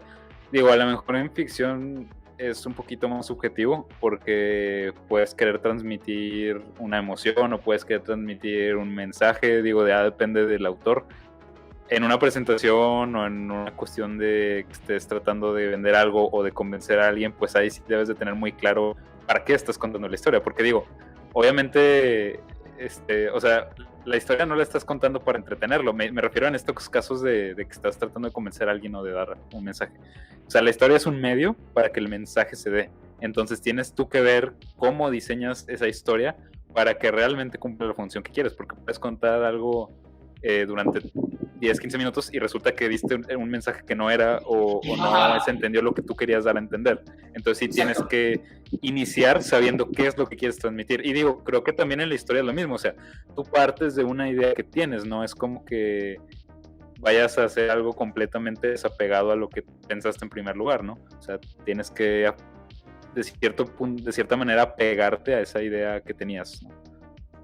digo, a lo mejor en ficción es un poquito más subjetivo porque puedes querer transmitir una emoción o puedes querer transmitir un mensaje, digo, ya depende del autor. En una presentación o en una cuestión de que estés tratando de vender algo o de convencer a alguien, pues ahí sí debes de tener muy claro para qué estás contando la historia, porque digo, obviamente o sea, la historia no la estás contando para entretenerlo. Me refiero en estos casos de que estás tratando de convencer a alguien o de dar un mensaje. O sea, la historia es un medio para que el mensaje se dé. Entonces tienes tú que ver cómo diseñas esa historia para que realmente cumpla la función que quieres, porque puedes contar algo durante 10, 15 minutos y resulta que diste un mensaje que no era o no se entendió lo que tú querías dar a entender. Entonces sí tienes que iniciar sabiendo qué es lo que quieres transmitir. Y digo, creo que también en la historia es lo mismo, o sea, tú partes de una idea que tienes, no es como que vayas a hacer algo completamente desapegado a lo que pensaste en primer lugar, ¿no? O sea, tienes que de cierta manera pegarte a esa idea que tenías, ¿no?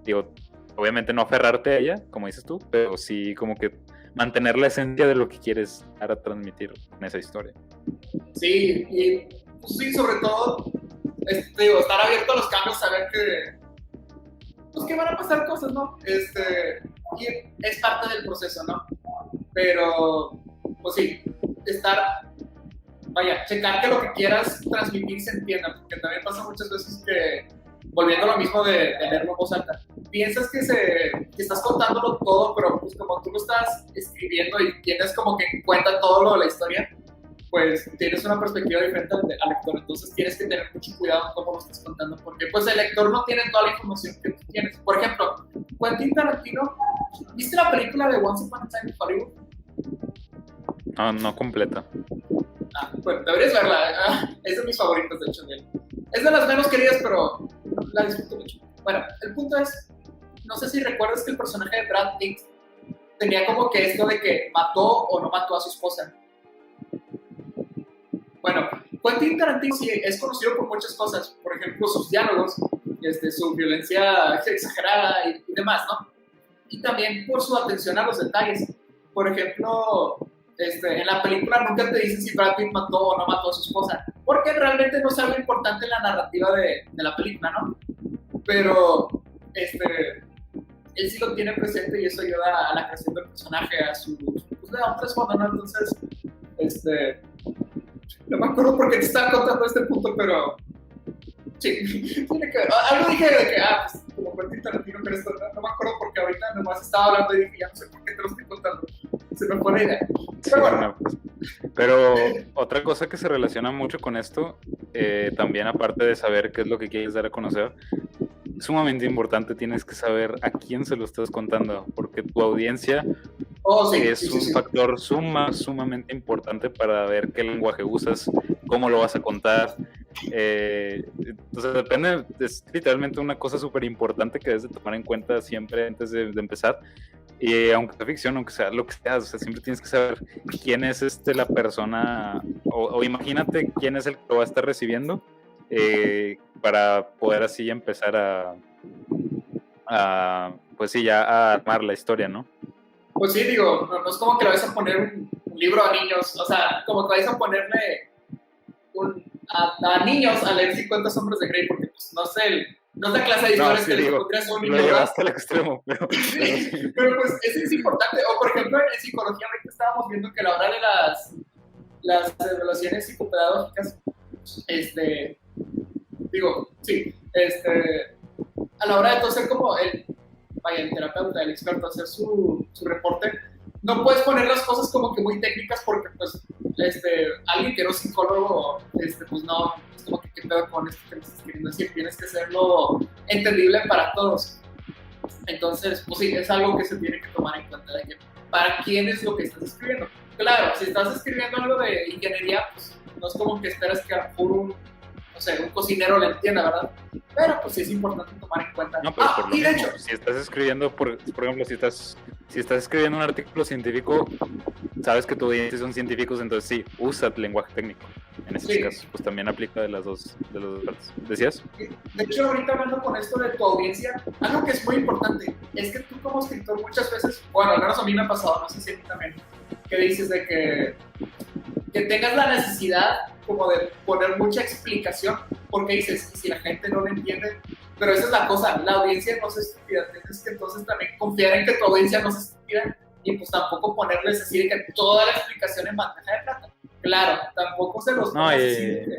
Digo, obviamente no aferrarte a ella, como dices tú, pero sí como que mantener la esencia de lo que quieres dar a transmitir en esa historia. Sí, y pues, sí, sobre todo, digo, estar abierto a los cambios, saber que van a pasar cosas, ¿no? Y es parte del proceso, ¿no? Pero, pues sí, checar que lo que quieras transmitir se entienda, porque también pasa muchas veces que, volviendo a lo mismo de leerlo en voz alta, piensas que estás contándolo todo, pero pues como tú lo estás escribiendo y tienes como que en cuenta todo lo de la historia, pues tienes una perspectiva diferente al lector, entonces tienes que tener mucho cuidado en cómo lo estás contando, porque pues el lector no tiene toda la información que tú tienes. Por ejemplo, Quentin Tarantino, ¿viste la película de Once Upon a Time in Hollywood? No completa. Bueno, deberías verla, es de mis favoritos de hecho de él. Es de las menos queridas, pero la disfruto mucho. Bueno, el punto es, no sé si recuerdas que el personaje de Brad Pitt tenía como que esto de que mató o no mató a su esposa. Bueno, Quentin Tarantino sí es conocido por muchas cosas, por ejemplo, sus diálogos, su violencia exagerada y demás, ¿no? Y también por su atención a los detalles. Por ejemplo, en la película nunca te dicen si Brad Pitt mató o no mató a su esposa, porque realmente no es algo importante en la narrativa de la película, ¿no? Pero él sí lo tiene presente y eso ayuda a la creación del personaje, pues le da un trasfondo, ¿no? Entonces, no me acuerdo por qué te estaba contando este punto, pero sí, tiene que ver. Algo dije de que, pues, como Quentin Tarantino, pero esto no me acuerdo porque ahorita nomás estaba hablando y dije, ya no sé por qué te lo estoy contando. Se me pone idea. Pero bueno. Pero otra cosa que se relaciona mucho con esto, también aparte de saber qué es lo que quieres dar a conocer, sumamente importante, tienes que saber a quién se lo estás contando, porque tu audiencia es un factor sumamente importante para ver qué lenguaje usas, cómo lo vas a contar. Entonces depende, es literalmente una cosa súper importante que debes de tomar en cuenta siempre antes de empezar. Y aunque sea ficción, aunque sea lo que sea, o sea, siempre tienes que saber quién es la persona, o imagínate quién es el que lo va a estar recibiendo, para poder así empezar pues sí, ya a armar la historia, ¿no? Pues sí, digo, no es como que le vais a poner un libro a niños, o sea, como que vais a ponerle a niños a leer 50 sombras de Grey, porque pues no sé, no es la clase de historias que les pondrías a un niño. Lo llevaste al extremo, pero... Pero pues eso es importante. O por ejemplo, en psicología ahorita estábamos viendo que a la hora de las evaluaciones psicopedagógicas, a la hora de entonces como el terapeuta, el experto, hacer su reporte, no puedes poner las cosas como que muy técnicas porque pues alguien que no es psicólogo, pues no, es como que qué pedo con esto que me estás queriendo decir, tienes que hacerlo entendible para todos. Entonces, pues sí, es algo que se tiene que tomar en cuenta de que para quién es lo que estás escribiendo. Claro, si estás escribiendo algo de ingeniería, pues no es como que esperas que un cocinero le entienda, ¿verdad? Pero pues sí es importante tomar en cuenta. No, pero por lo mismo, hecho, si estás escribiendo, por ejemplo, si estás escribiendo un artículo científico, sabes que tu audiencia son científicos, entonces sí, usa lenguaje técnico. En ese caso, pues también aplica de las dos partes. ¿Decías? De hecho, ahorita hablando con esto de tu audiencia, algo que es muy importante es que tú como escritor muchas veces, bueno, al menos a mí me ha pasado, no sé si a ti también, que dices de que tengas la necesidad como de poner mucha explicación, porque dices, si la gente no lo entiende, pero esa es la cosa, la audiencia no es estúpida, tienes que entonces también confiar en que tu audiencia no es estúpida y pues tampoco ponerles así de que toda la explicación en bandeja de plata. Claro, tampoco se los pones así de que,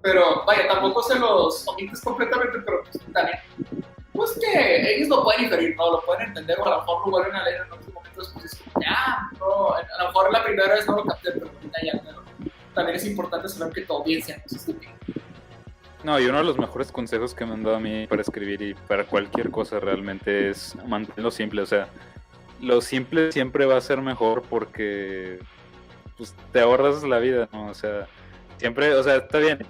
pero vaya, tampoco se los omites completamente, pero pues también pues que ellos lo pueden inferir, ¿no? Lo pueden entender, o a lo mejor lo vuelven a leer en otros momentos, pues es como, no, a lo mejor la primera vez no lo capté, pero ahorita ya, pero también es importante saber que tu audiencia no es estúpida. No, y uno de los mejores consejos que me han dado a mí para escribir y para cualquier cosa realmente es mantenerlo simple. O sea, lo simple siempre va a ser mejor porque pues, te ahorras la vida, ¿no? O sea, siempre, o sea, está bien.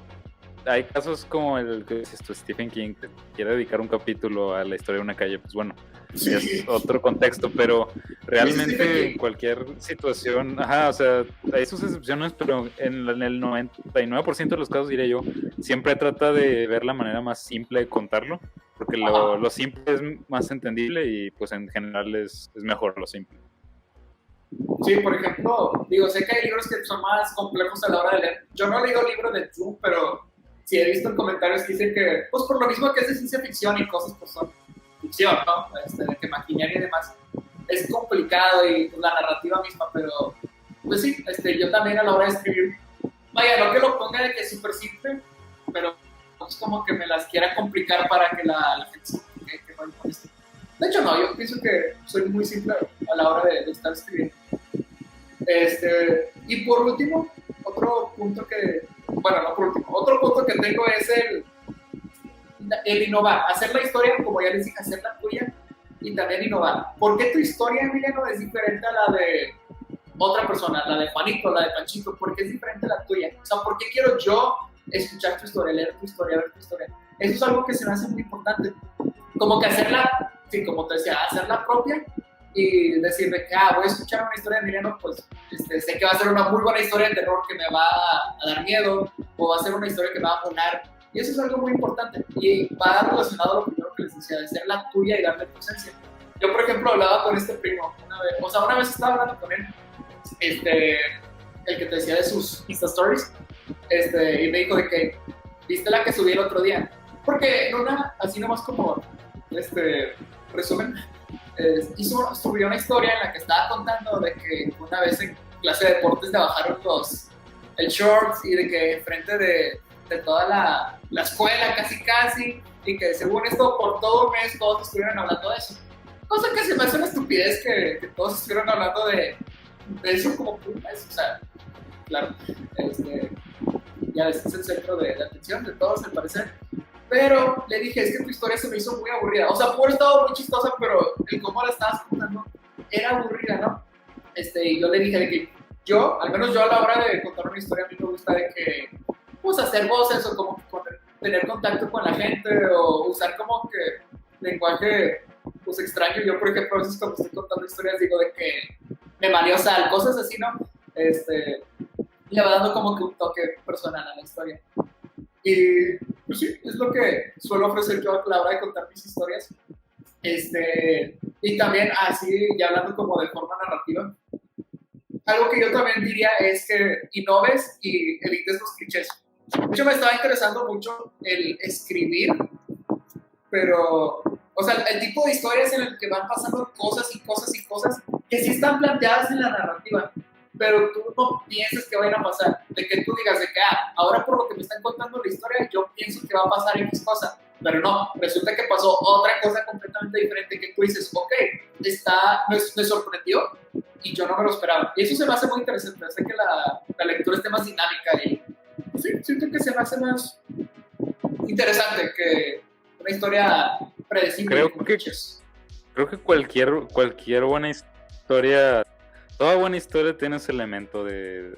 Hay casos como el que dices tú, Stephen King, que quiere dedicar un capítulo a la historia de una calle, pues bueno, es otro contexto, pero realmente en cualquier situación, o sea, hay sus excepciones, pero en el 99% de los casos, diré yo, siempre trata de ver la manera más simple de contarlo, porque lo simple es más entendible y pues en general es mejor lo simple. Sí, por ejemplo, digo, sé que hay libros que son más complejos a la hora de leer. Yo no he leído libros de Doom, pero sí he visto en comentarios que dicen que, pues por lo mismo que es de ciencia ficción y cosas, pues son ficción, ¿no? De que maquinaria y demás. Es complicado y pues, la narrativa misma, pero pues sí, yo también a la hora de escribir, vaya, no que lo ponga de que es súper simple, pero es como que me las quiera complicar para que la gente se que no con esto. De hecho, no, yo pienso que soy muy simple a la hora de estar escribiendo. Y por último, otro punto que tengo es el innovar, hacer la historia, como ya les dije, hacer la tuya y también innovar. ¿Por qué tu historia, Emiliano, es diferente a la de otra persona, la de Juanito, la de Panchito? ¿Por qué es diferente a la tuya? O sea, ¿por qué quiero yo escuchar tu historia, leer tu historia, ver tu historia? Eso es algo que se me hace muy importante. Como que hacerla, sí, como te decía, hacerla propia y decirle que voy a escuchar una historia de Emiliano, pues sé que va a ser una muy buena historia de terror que me va a dar miedo, o va a ser una historia que me va a poner. Y eso es algo muy importante y va relacionado a lo primero que les decía, de ser la tuya y darle tu esencia. Yo, por ejemplo, hablaba con este primo una vez estaba hablando con él, el que te decía de sus Insta Stories, y me dijo de que, ¿viste la que subí el otro día? Porque en una, así nomás como, resumen, subió una historia en la que estaba contando de que una vez en clase de deportes le bajaron el shorts y de que enfrente de toda la escuela casi, y que según esto por todo un mes todos estuvieron hablando de eso. Cosa que se me hace una estupidez que todos estuvieron hablando de eso como por un mes. O sea, claro, ya es el centro de atención de todos al parecer. Pero le dije, es que tu historia se me hizo muy aburrida. O sea, pudo haber estado muy chistosa, pero el cómo la estabas contando era aburrida, ¿no? Y yo le dije de que al menos yo a la hora de contar una historia, a mí me gusta de que, pues, hacer voces o como tener contacto con la gente o usar como que lenguaje, pues, extraño. Yo, por ejemplo, a veces cuando estoy contando historias digo de que me valió sal, cosas así, ¿no? Le va dando como que un toque personal a la historia. Y pues sí, es lo que suelo ofrecer yo a la hora de contar mis historias. Y también así, ya hablando como de forma narrativa, algo que yo también diría es que innoves y evites los clichés. De hecho, me estaba interesando mucho el escribir, pero, o sea, el tipo de historias en el que van pasando cosas que sí están planteadas en la narrativa, pero tú no piensas que vayan a pasar, de que tú digas de que, ahora por lo que me están contando la historia, yo pienso que va a pasar X cosa, pero no, resulta que pasó otra cosa completamente diferente que tú dices, ok, me sorprendió y yo no me lo esperaba. Y eso se me hace muy interesante, hace que la lectura esté más dinámica y sí, siento que se me hace más interesante que una historia predecible. Creo que cualquier buena historia, toda buena historia tiene ese elemento de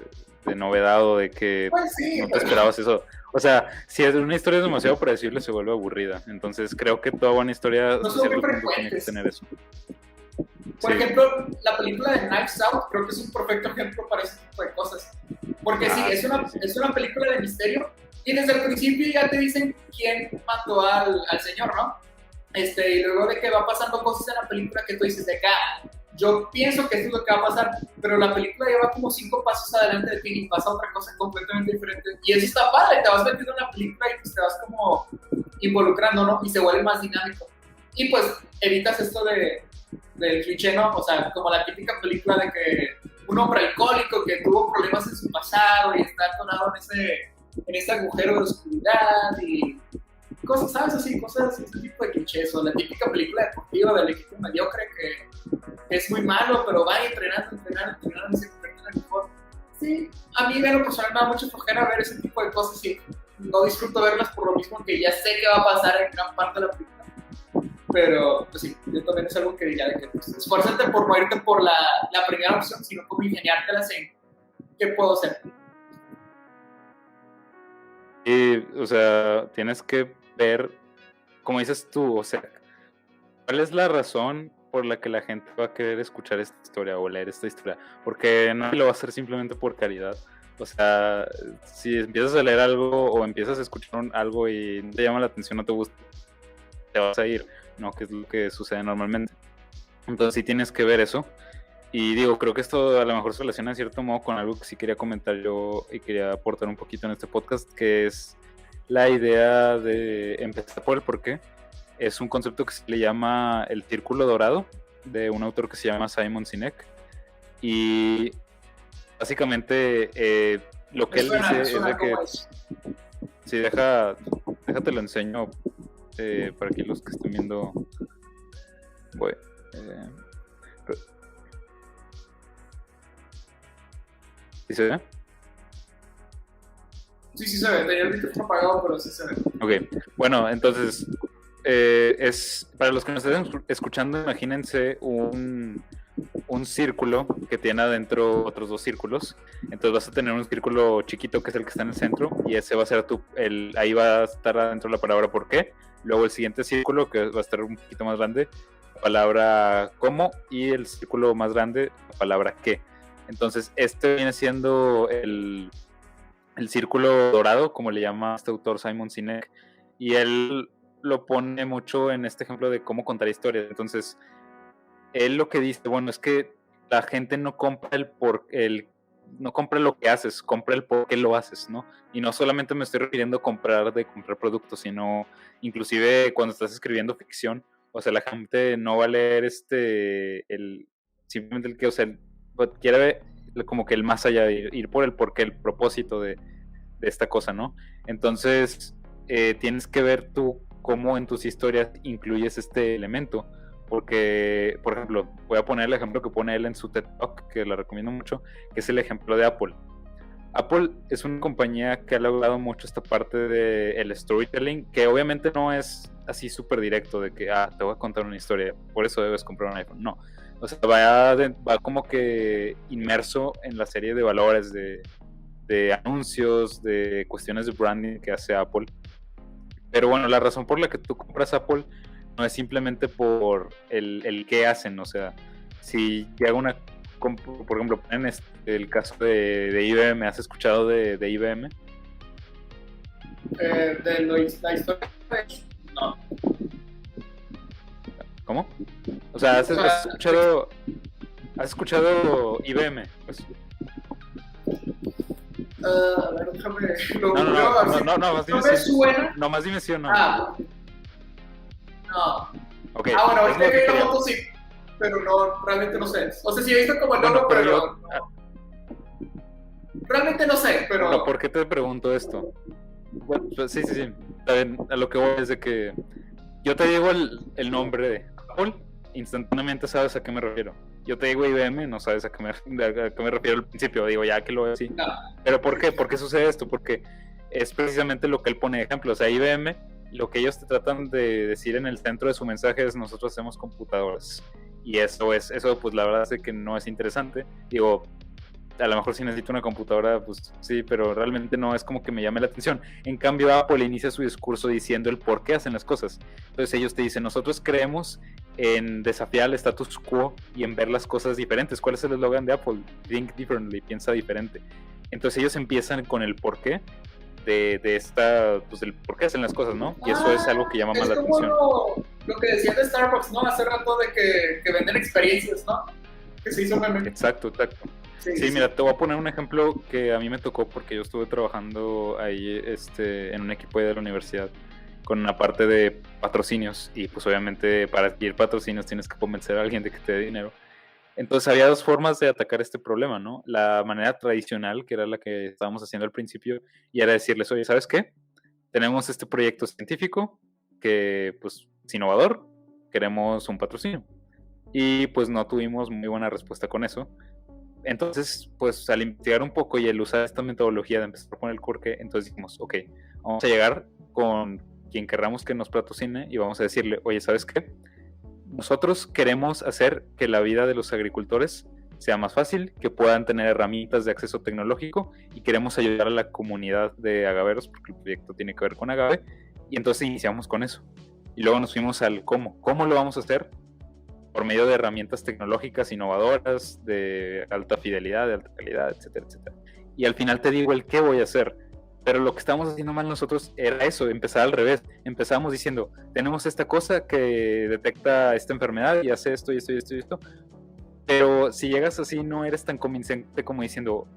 novedad o de que pues sí, no te esperabas eso. O sea, si es una historia demasiado predecible se vuelve aburrida. Entonces creo que toda buena historia no son muy tiene que tener eso. Por ejemplo, la película de Knives Out creo que es un perfecto ejemplo para ese tipo de cosas. Porque sí, es una película de misterio y desde el principio ya te dicen quién mató al señor, ¿no? Y luego de que va pasando cosas en la película que tú dices de acá, yo pienso que esto es lo que va a pasar, pero la película lleva como 5 pasos adelante de ti y pasa otra cosa completamente diferente. Y eso está padre, te vas metiendo en la película y pues te vas como involucrando, ¿no? Y se vuelve más dinámico. Y pues evitas esto del cliché, ¿no? O sea, como la típica película de que un hombre alcohólico que tuvo problemas en su pasado y está atorado en ese agujero de oscuridad y cosas, ¿sabes? Así, cosas así, este tipo de clichés, o la típica película deportiva del equipo mediocre que es muy malo, pero va entrenando y se convierte en el mejor. Sí, a mí de lo personal me da mucha flojera ver ese tipo de cosas y no disfruto verlas por lo mismo que ya sé que va a pasar en gran parte de la película. Pero, pues sí, yo también es algo que diría de que pues, esfuérzate por no irte por la primera opción, sino como ingeniártelas en qué puedo hacer. Y, o sea, tienes que ver, como dices tú, o sea, ¿cuál es la razón por la que la gente va a querer escuchar esta historia o leer esta historia? Porque no lo va a hacer simplemente por caridad. O sea, si empiezas a leer algo o empiezas a escuchar algo y no te llama la atención, no te gusta, te vas a ir, ¿no? Que es lo que sucede normalmente. Entonces sí tienes que ver eso. Y digo, creo que esto a lo mejor se relaciona en cierto modo con algo que sí quería comentar yo y quería aportar un poquito en este podcast, que es la idea de empezar por el porqué. Es un concepto que se le llama el círculo dorado, de un autor que se llama Simon Sinek. Y básicamente lo que él dice es de que... Sí, déjate lo enseño para aquí los que estén viendo. Voy. ¿Sí se ve? Sí se ve. Tenía el micrófono apagado, pero sí se ve. Ok. Bueno, entonces, para los que nos estén escuchando, imagínense un círculo que tiene adentro otros dos círculos. Entonces vas a tener un círculo chiquito que es el que está en el centro y ese va a ser ahí va a estar adentro la palabra por qué. Luego el siguiente círculo que va a estar un poquito más grande, la palabra cómo, y el círculo más grande, la palabra qué. Entonces este viene siendo el círculo dorado, como le llama este autor Simon Sinek, y él lo pone mucho en este ejemplo de cómo contar historias. Entonces él lo que dice, bueno, es que la gente no compra no compra lo que haces, compra el por qué lo haces, ¿no? Y no solamente me estoy refiriendo a comprar productos, sino inclusive cuando estás escribiendo ficción, o sea, la gente no va a leer simplemente el que, o sea, quiere ver como que el más allá, de ir por el porqué, el propósito de esta cosa, ¿no? Entonces, tienes que ver tú cómo en tus historias incluyes este elemento. Porque, por ejemplo, voy a poner el ejemplo que pone él en su TED Talk, que la recomiendo mucho, que es el ejemplo de Apple. Apple es una compañía que ha logrado mucho esta parte del storytelling, que obviamente no es así súper directo de que, te voy a contar una historia, por eso debes comprar un iPhone. No, o sea, va como que inmerso en la serie de valores de anuncios, de cuestiones de branding que hace Apple. Pero bueno, la razón por la que tú compras Apple no es simplemente por el qué hacen, o sea, si llega por ejemplo, en el caso de IBM, ¿has escuchado de IBM? La historia, no. ¿Cómo? O sea, ¿has escuchado IBM? Pues. A ver, déjame. No, más dime me suena. No, más dime sí o no. No. Okay, bueno, ahorita que hay fotos sí, pero no, realmente no sé. O sea, sí he visto como el logo, pero realmente no sé, pero... Bueno, ¿por qué te pregunto esto? Bueno, pues, sí. A lo que voy es de que yo te digo el nombre de Apple, instantáneamente sabes a qué me refiero. Yo te digo IBM, no sabes a qué me refiero al principio, digo ya que lo veo así. No. ¿Pero por qué? ¿Por qué sucede esto? Porque es precisamente lo que él pone de ejemplo. O sea, IBM, lo que ellos te tratan de decir en el centro de su mensaje es: nosotros hacemos computadoras. Y eso pues la verdad es que no es interesante. Digo, a lo mejor si necesito una computadora, pues sí, pero realmente no es como que me llame la atención. En cambio, Apple inicia su discurso diciendo el por qué hacen las cosas. Entonces ellos te dicen: nosotros creemos en desafiar el status quo y en ver las cosas diferentes. ¿Cuál es el eslogan de Apple? Think differently, piensa diferente. Entonces ellos empiezan con el por qué pues el por qué hacen las cosas, ¿no? Y eso es algo que llama más la atención. Lo que decían de Starbucks, ¿no? Hace rato de que venden experiencias, ¿no? Que se hizo meme. Exacto. Sí, mira, te voy a poner un ejemplo que a mí me tocó porque yo estuve trabajando ahí en un equipo de la universidad con una parte de patrocinios, y pues obviamente para adquirir patrocinios tienes que convencer a alguien de que te dé dinero. Entonces había dos formas de atacar este problema, ¿no? La manera tradicional, que era la que estábamos haciendo al principio, y era decirles: oye, ¿sabes qué? tenemos este proyecto científico que pues es innovador, queremos un patrocinio. Y pues no tuvimos muy buena respuesta con eso. Entonces, pues al investigar un poco y el usar esta metodología de empezar con el porque, entonces dijimos, ok, vamos a llegar con quien querramos que nos patrocine y vamos a decirle, oye, ¿sabes qué? Nosotros queremos hacer que la vida de los agricultores sea más fácil, que puedan tener herramientas de acceso tecnológico y queremos ayudar a la comunidad de agaveros porque el proyecto tiene que ver con agave y entonces iniciamos con eso. Y luego nos fuimos al cómo. ¿Cómo lo vamos a hacer? Por medio de herramientas tecnológicas innovadoras, de alta fidelidad, de alta calidad, etcétera, etcétera. Y al final te digo el qué voy a hacer. Pero lo que estábamos haciendo mal nosotros era eso, empezar al revés. Empezamos diciendo, tenemos esta cosa que detecta esta enfermedad y hace esto y esto y esto y esto. Pero si llegas así no eres tan convincente como diciendo,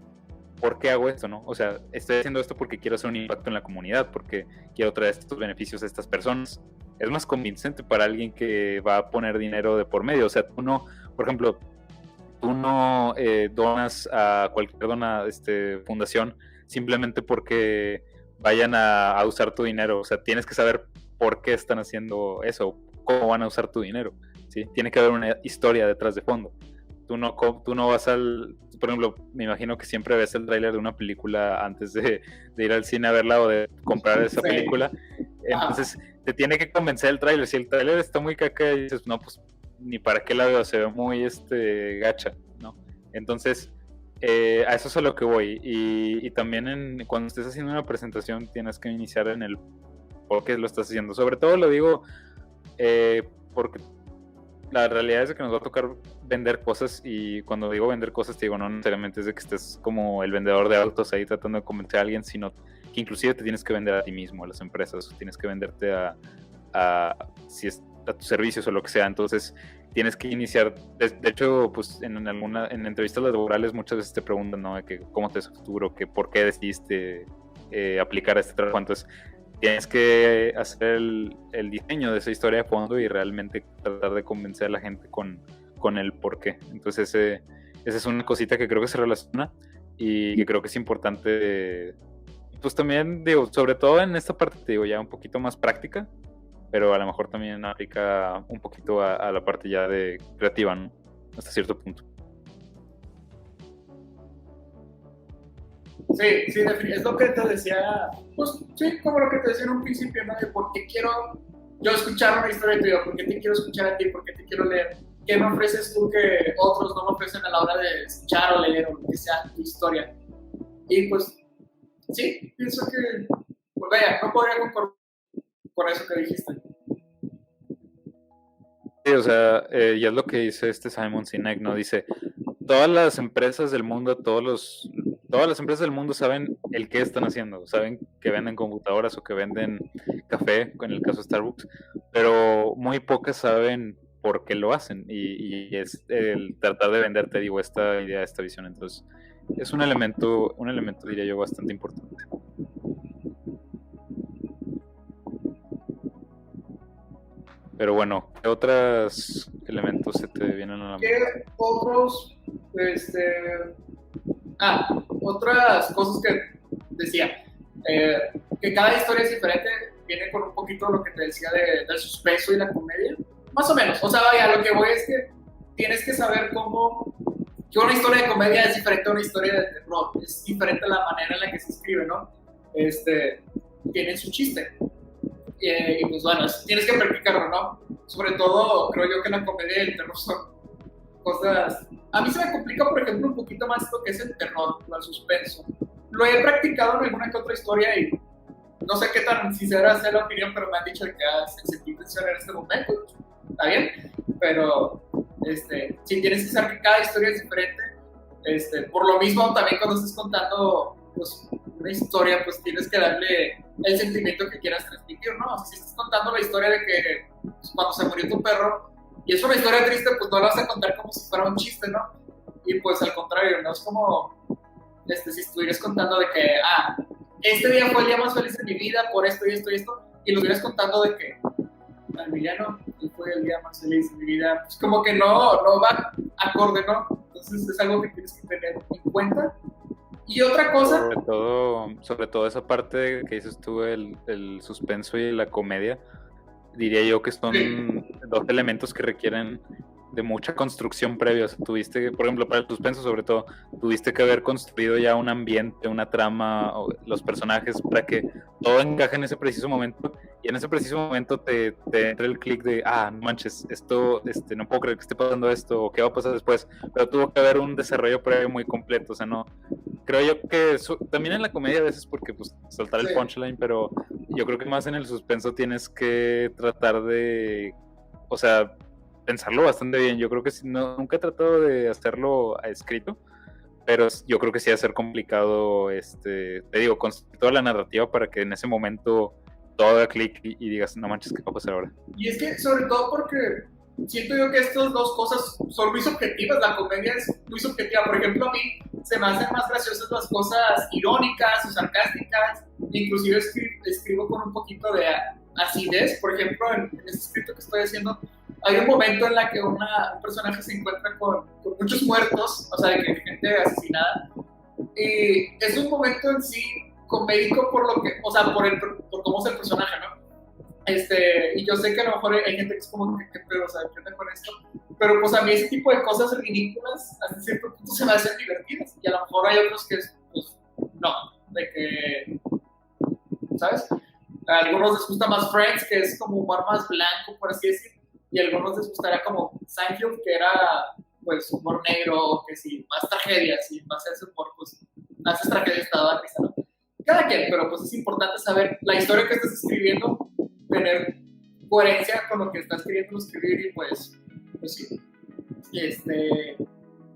¿por qué hago esto, no? O sea, estoy haciendo esto porque quiero hacer un impacto en la comunidad, porque quiero traer estos beneficios a estas personas. Es más convincente para alguien que va a poner dinero de por medio. O sea, tú no, por ejemplo, tú no donas a cualquier fundación simplemente porque vayan a usar tu dinero. O sea, tienes que saber por qué están haciendo eso, cómo van a usar tu dinero, ¿sí? Tiene que haber una historia detrás de fondo. Tú no vas por ejemplo, me imagino que siempre ves el tráiler de una película antes de ir al cine a verla o de comprar esa película. Entonces, te tiene que convencer el tráiler. Si el tráiler está muy caca y dices, no, pues, ni para qué la veo, se ve muy gacha, ¿no? Entonces, a eso es a lo que voy. Y también cuando estés haciendo una presentación, tienes que iniciar en el por qué lo estás haciendo. Sobre todo lo digo porque la realidad es que nos va a tocar vender cosas y cuando digo vender cosas te digo no necesariamente es de que estés como el vendedor de autos ahí tratando de convencer a alguien, sino que inclusive te tienes que vender a ti mismo, a las empresas, tienes que venderte a tus servicios o lo que sea. Entonces tienes que iniciar, de hecho pues en entrevistas laborales muchas veces te preguntan, ¿no? Que cómo te es el futuro, que por qué decidiste aplicar a este trabajo. Entonces tienes que hacer el diseño de esa historia de fondo y realmente tratar de convencer a la gente con el por qué. Entonces esa es una cosita que creo que se relaciona y que creo que es importante, pues también digo, sobre todo en esta parte te digo ya un poquito más práctica, pero a lo mejor también aplica un poquito a la parte ya de creativa, ¿no? Hasta cierto punto. Sí, es lo que te decía, pues sí, como lo que te decía en un principio, ¿no? De por qué quiero yo escuchar una historia tuya, por qué te quiero escuchar a ti, por qué te quiero leer, qué me ofreces tú que otros no me ofrecen a la hora de escuchar o leer o lo que sea tu historia. Y pues, sí, pienso que, pues vaya, no podría concordar con eso que dijiste. Sí, o sea, y es lo que dice Simon Sinek, ¿no? Dice, todas las empresas del mundo, todas las empresas del mundo saben el qué están haciendo, saben que venden computadoras o que venden café, en el caso de Starbucks, pero muy pocas saben por qué lo hacen y es el tratar de venderte, digo, esta idea, esta visión. Entonces, es un elemento diría yo, bastante importante. Pero bueno, ¿qué otros elementos se te vienen a la mente? ¿Qué otros, otras cosas que decía? Que cada historia es diferente, viene con un poquito lo que te decía del suspenso y la comedia. Más o menos, o sea, vaya, lo que voy es que tienes que saber cómo que una historia de comedia es diferente a una historia de terror, es diferente la manera en la que se escribe, ¿no? Tiene su chiste. Y pues bueno, tienes que practicarlo, ¿no? Sobre todo, creo yo que la comedia y el terror son cosas... A mí se me complica, por ejemplo, un poquito más lo que es el terror, el suspenso. Lo he practicado en alguna que otra historia y no sé qué tan sincera sea la opinión, pero me han dicho que sentí tensión en este momento. Está bien, pero si tienes que saber que cada historia es diferente, por lo mismo también cuando estés contando pues, una historia, pues tienes que darle el sentimiento que quieras transmitir, ¿no? O sea, si estás contando la historia de que pues, cuando se murió tu perro y es una historia triste, pues no la vas a contar como si fuera un chiste, ¿no? Y pues al contrario, ¿no? Es como si estuvieras contando de que, este día fue el día más feliz de mi vida por esto y esto y esto, y lo estuvieras contando de que Emiliano, fue el día más feliz de mi vida, pues como que no va acorde, ¿no? Entonces es algo que tienes que tener en cuenta Y otra cosa, Sobre todo esa parte que dices tú, el suspenso y la comedia, diría yo que son sí, dos elementos que requieren de mucha construcción previa. O sea, tuviste, por ejemplo, para el suspenso sobre todo, tuviste que haber construido ya un ambiente, una trama, los personajes, para que todo encaje en ese preciso momento. Y en ese preciso momento te entra el clic de, no manches, esto, no puedo creer que esté pasando esto, o qué va a pasar después. Pero tuvo que haber un desarrollo previo muy completo. O sea, no, creo yo que también en la comedia a veces porque pues soltar el sí. punchline, pero yo creo que más en el suspenso tienes que tratar de, o sea, pensarlo bastante bien. Yo creo que nunca he tratado de hacerlo a escrito, pero yo creo que sí va a ser complicado, te digo, construir toda la narrativa para que en ese momento todo haga clic y digas, no manches, ¿qué va a pasar ahora? Y es que, sobre todo porque siento yo que estas dos cosas son muy subjetivas. La comedia es muy subjetiva. Por ejemplo, a mí se me hacen más graciosas las cosas irónicas o sarcásticas. Inclusive escribo con un poquito de acidez. Por ejemplo, en ese escrito que estoy haciendo, hay un momento en la que un personaje se encuentra con muchos muertos, o sea, de que gente asesinada. Y es un momento en sí comédico por lo que, o sea, por cómo es el personaje, ¿no? Y yo sé que a lo mejor hay gente que es como, ¿qué pedo? O sea, ¿qué onda con esto? Pero pues a mí ese tipo de cosas ridículas, hasta cierto punto se me hacen divertidas. Y a lo mejor hay otros que, pues, no, de que, ¿sabes? A algunos les gusta más Friends, que es como humor más blanco, por así decirlo. Y a algunos les gustaría como Seinfeld, que era, pues, humor negro, que sí, más tragedias, y más ese humor, pues, más tragedias te daban risa, ¿no? Cada quien, pero pues es importante saber la historia que estás escribiendo, tener coherencia con lo que estás queriendo escribir y pues sí.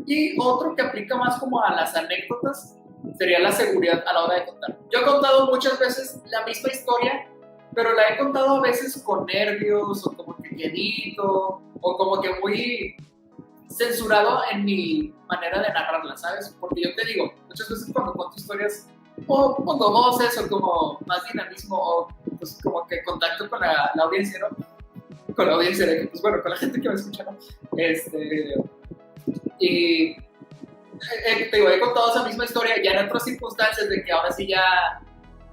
Y otro que aplica más como a las anécdotas sería la seguridad a la hora de contar. Yo he contado muchas veces la misma historia, pero la he contado a veces con nervios o como que quedito o como que muy censurado en mi manera de narrarla, ¿sabes? Porque yo te digo, muchas veces cuando cuento historias o pongo voces o como más dinamismo o pues como que contacto con la audiencia, ¿no? Con la audiencia de que, pues bueno, con la gente que me escucha, ¿no? Y te digo, he contado esa misma historia ya en otras circunstancias de que ahora sí ya,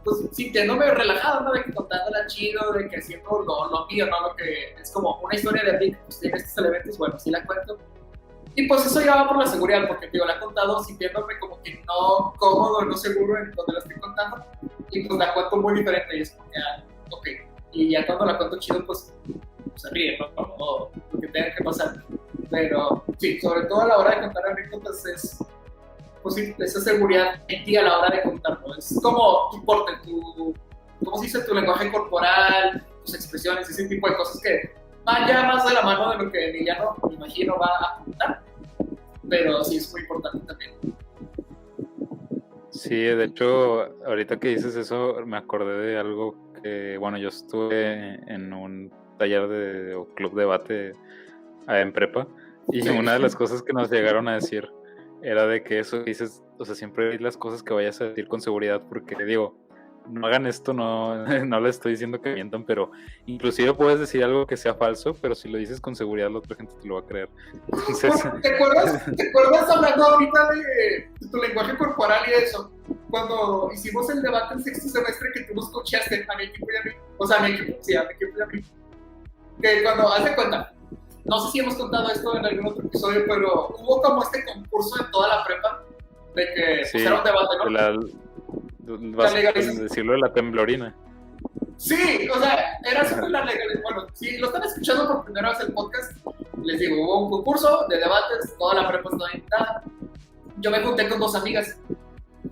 pues sintiéndome relajado, ¿no? De que contándola chido, de que haciendo lo mío, ¿no? Lo que es como una historia de mí, pues tiene estos elementos, bueno, sí la cuento. Y pues eso ya va por la seguridad, porque digo, la he contado sintiéndome como que no cómodo, no seguro en donde la estoy contando, y pues la cuento muy diferente, y es como que, ok. Y ya cuando la cuento chido, pues se ríe, ¿no? Como lo que tenga que pasar. Pero sí, sobre todo a la hora de contar anécdotas es, pues sí, esa seguridad en ti a la hora de contarlo. Es como tu porte, ¿cómo se dice? Tu lenguaje corporal, tus expresiones, ese tipo de cosas que van ya más de la mano de lo que Emiliano, me imagino, va a apuntar. Pero sí es muy importante también. Sí, de hecho, ahorita que dices eso, me acordé de algo que, bueno, yo estuve en un taller o club de debate en prepa, y Sí. una de las cosas que nos llegaron a decir era de que eso dices, o sea, siempre di las cosas que vayas a decir con seguridad, porque digo, no hagan esto, no, no les estoy diciendo que mientan, pero inclusive puedes decir algo que sea falso, pero si lo dices con seguridad la otra gente te lo va a creer. Entonces, ¿Te acuerdas hablando ahorita de tu lenguaje corporal y eso? Cuando hicimos el debate en sexto semestre que tú nos coachaste a mi equipo y a mí, o sea, a mi equipo, sí, a mi equipo y a mí, que cuando, haz de cuenta, no sé si hemos contado esto en algún otro episodio, pero hubo como este concurso en toda la prepa de que sí, pues era un debate, ¿no? vas a legalización. decirlo de la temblorina. Sí, o sea, era sobre la legalidad. Bueno, si lo están escuchando por primera vez el podcast, les digo, hubo un concurso de debates, toda la prepa estaba invitada. Yo me junté con dos amigas.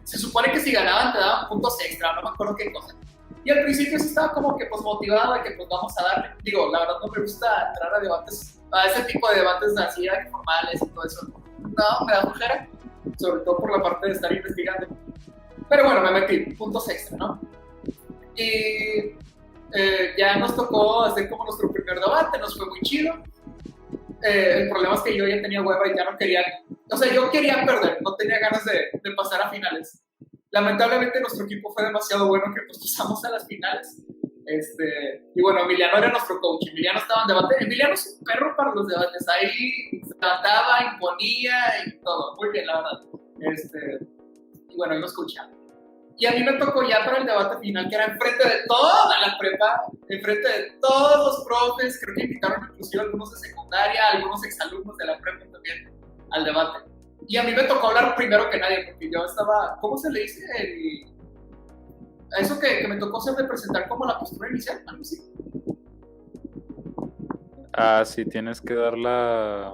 Se supone que si ganaban te daban puntos extra, no me acuerdo qué cosa. Y al principio sí estaba como que pues motivada de que pues vamos a darle. Digo, la verdad no me gusta entrar a debates, a ese tipo de debates así formales y todo eso. No, me da flojera, sobre todo por la parte de estar investigando. Pero bueno, me metí, puntos extra, ¿no? Y ya nos tocó hacer como nuestro primer debate, nos fue muy chido. El problema es que yo ya tenía hueva y ya no quería, o sea, yo quería perder, no tenía ganas de pasar a finales. Lamentablemente nuestro equipo fue demasiado bueno que pues pasamos a las finales. Y bueno, Emiliano era nuestro coach. Emiliano estaba en debate. Emiliano es un perro para los debates. Ahí trataba, imponía y todo. Muy bien, la verdad. Y bueno, iba a escuchar. Y a mí me tocó ya para el debate final, que era enfrente de toda la prepa, enfrente de todos los profes, creo que invitaron inclusive algunos de secundaria, algunos exalumnos de la prepa también al debate. Y a mí me tocó hablar primero que nadie, porque yo estaba, ¿cómo se le dice? Eso que me tocó ser de presentar como la postura inicial, algo así. Sí, tienes que dar la...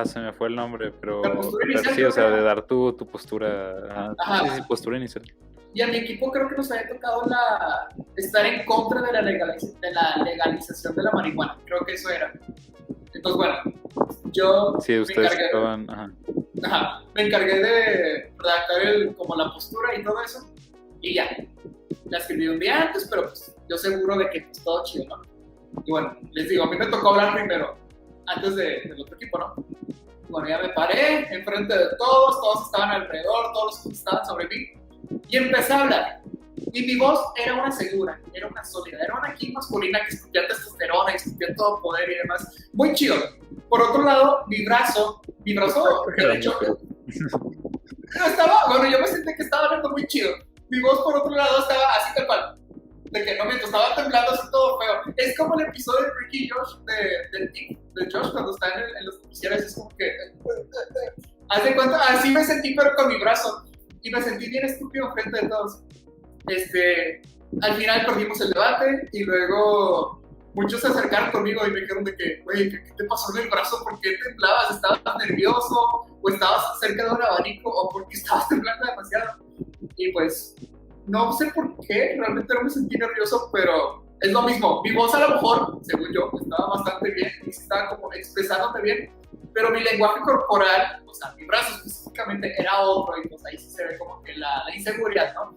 se me fue el nombre, pero... La postura inicial, sí, o sea, de dar tu postura... Sí, postura inicial. Y a mi equipo creo que nos había tocado estar en contra de la legalización de la marihuana. Creo que eso era. Entonces, bueno, yo sí, ustedes estaban... me encargué de redactar como la postura y todo eso. Y ya. La escribí un día antes, pero pues yo seguro de que pues, todo chido, ¿no? Y bueno, les digo, a mí me tocó hablar primero, antes del otro equipo, ¿no? Bueno, ya me paré enfrente de todos estaban alrededor, todos estaban sobre mí, y empecé a hablar. Y mi voz era una segura, era una sólida, era una aquí masculina que escupía testosterona, y escupía todo poder y demás. Muy chido. Por otro lado, mi brazo, de hecho, bueno, yo me sentí que estaba hablando muy chido. Mi voz, por otro lado, estaba así tal cual. De que no miento, estaba temblando así todo feo. Es como el episodio de Ricky y Josh de Josh cuando está en los oficiales, es como que... Haz de cuenta, así me sentí pero con mi brazo. Y me sentí bien estúpido frente de todos. Al final perdimos el debate y luego muchos se acercaron conmigo y me dijeron de que, güey, ¿qué te pasó en el brazo? ¿Por qué temblabas? ¿Estabas nervioso? ¿O estabas cerca de un abanico? ¿O por qué estabas temblando demasiado? Y pues... No sé por qué, realmente no me sentí nervioso, pero es lo mismo. Mi voz a lo mejor, según yo, estaba bastante bien y estaba como expresándome bien, pero mi lenguaje corporal, o sea, mi brazo específicamente era otro y pues ahí sí se ve como que la inseguridad, ¿no?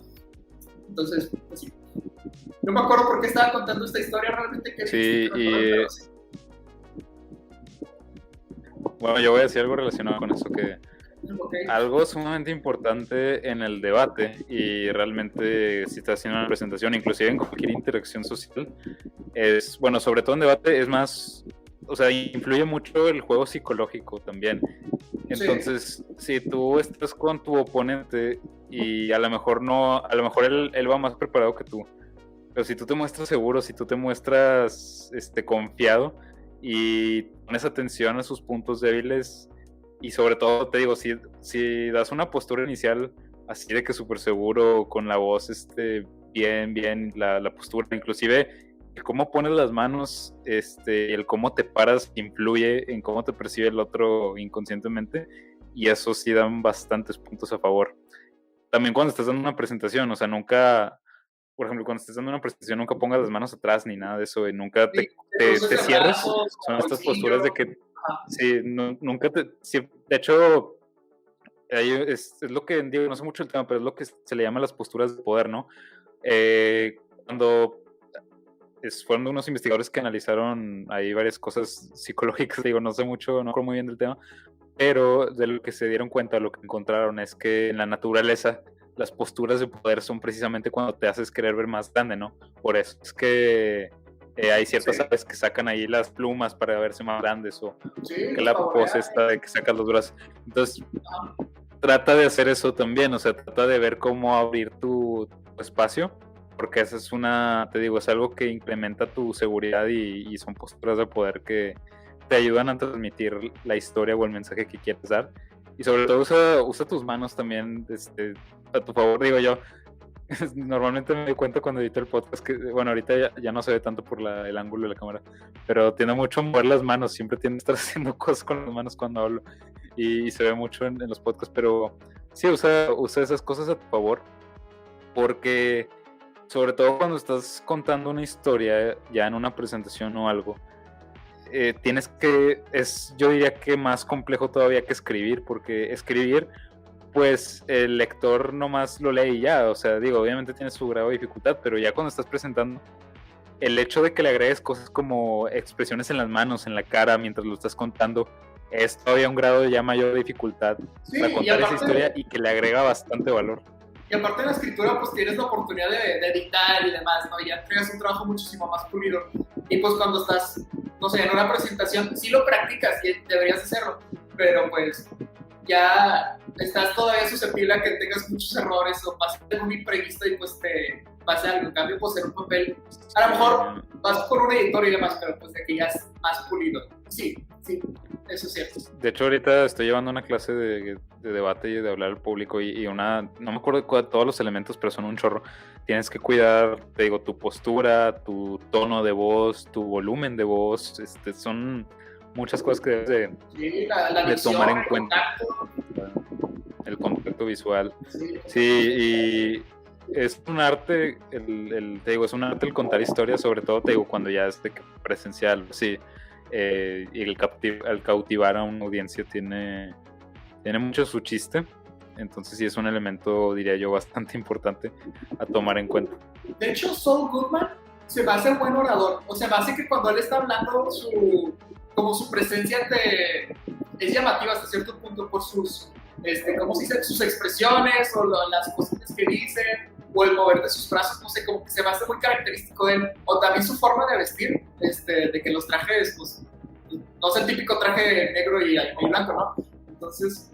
Entonces, pues sí. No me acuerdo por qué estaba contando esta historia realmente. Sí, bueno, yo voy a decir algo relacionado con eso que... Okay. Algo sumamente importante en el debate y realmente si estás haciendo una presentación, inclusive en cualquier interacción social, es, bueno, sobre todo en debate es más, o sea, influye mucho el juego psicológico también. Entonces, si tú estás con tu oponente y a lo mejor él va más preparado que tú, pero si tú te muestras seguro, si tú te muestras confiado y pones atención a sus puntos débiles. Y sobre todo, te digo, si das una postura inicial así de que súper seguro, con la voz bien, la postura, inclusive el cómo pones las manos, el cómo te paras influye en cómo te percibe el otro inconscientemente, y eso sí dan bastantes puntos a favor. También cuando estás dando una presentación, o sea, nunca, por ejemplo, cuando estás dando una presentación, nunca pongas las manos atrás ni nada de eso, y nunca te cierres. Son estas posturas de que sí, nunca sí, de hecho, es lo que digo, no sé mucho el tema, pero es lo que se le llama las posturas de poder, ¿no? Cuando fueron unos investigadores que analizaron ahí varias cosas psicológicas, digo, no sé mucho, no creo muy bien del tema, pero de lo que se dieron cuenta, lo que encontraron es que en la naturaleza las posturas de poder son precisamente cuando te haces querer ver más grande, ¿no? Por eso es que hay ciertas aves que sacan ahí las plumas para verse más grandes, o que la pose esta de que sacas los brazos. Entonces, trata de hacer eso también, o sea, trata de ver cómo abrir tu espacio, porque esa es es algo que incrementa tu seguridad y son posturas de poder que te ayudan a transmitir la historia o el mensaje que quieres dar. Y sobre todo usa tus manos también a tu favor, digo yo. Normalmente me doy cuenta cuando edito el podcast que, bueno, ahorita ya no se ve tanto por el ángulo de la cámara, pero tiendo mucho a mover las manos, siempre tiendo a estar haciendo cosas con las manos cuando hablo y se ve mucho en los podcasts, pero sí, usa esas cosas a tu favor, porque sobre todo cuando estás contando una historia ya en una presentación o algo, yo diría que más complejo todavía que escribir, porque escribir, pues el lector nomás lo lee y ya, o sea, digo, obviamente tiene su grado de dificultad, pero ya cuando estás presentando, el hecho de que le agregues cosas como expresiones en las manos, en la cara, mientras lo estás contando, es todavía un grado ya mayor de dificultad para contar esa historia y que le agrega bastante valor. Y aparte de la escritura, pues tienes la oportunidad de editar y demás, ¿no? Ya entregas un trabajo muchísimo más pulido. Y pues cuando estás, no sé, en una presentación, sí lo practicas y deberías hacerlo, pero pues ya estás todavía susceptible a que tengas muchos errores o pase algo muy imprevisto y pues te pase algo. En cambio, pues en un papel, a lo mejor vas por un editor y demás, pero pues de que ya es más pulido. Sí, eso es cierto. De hecho, ahorita estoy llevando una clase de debate y de hablar al público y una, no me acuerdo de todos los elementos, pero son un chorro. Tienes que cuidar, te digo, tu postura, tu tono de voz, tu volumen de voz, son muchas cosas que debes Sí, la de visión, tomar en el cuenta. contacto. El contacto visual. Sí, Sí, y es un arte, te digo, es un arte el contar historias, sobre todo, te digo, cuando ya es de que presencial, sí. Y el cautivar a una audiencia tiene mucho su chiste. Entonces sí es un elemento, diría yo, bastante importante a tomar en cuenta. De hecho, Saul Goodman se me hace buen orador. O sea, me hace que cuando él está hablando, como su presencia es llamativa hasta cierto punto por sus, ¿cómo se dice? Sus expresiones o las cositas que dice o el mover de sus brazos, no sé, como que se me hace muy característico de él. O también su forma de vestir, de que los trajes, pues, no es el típico traje negro y blanco, ¿no? Entonces,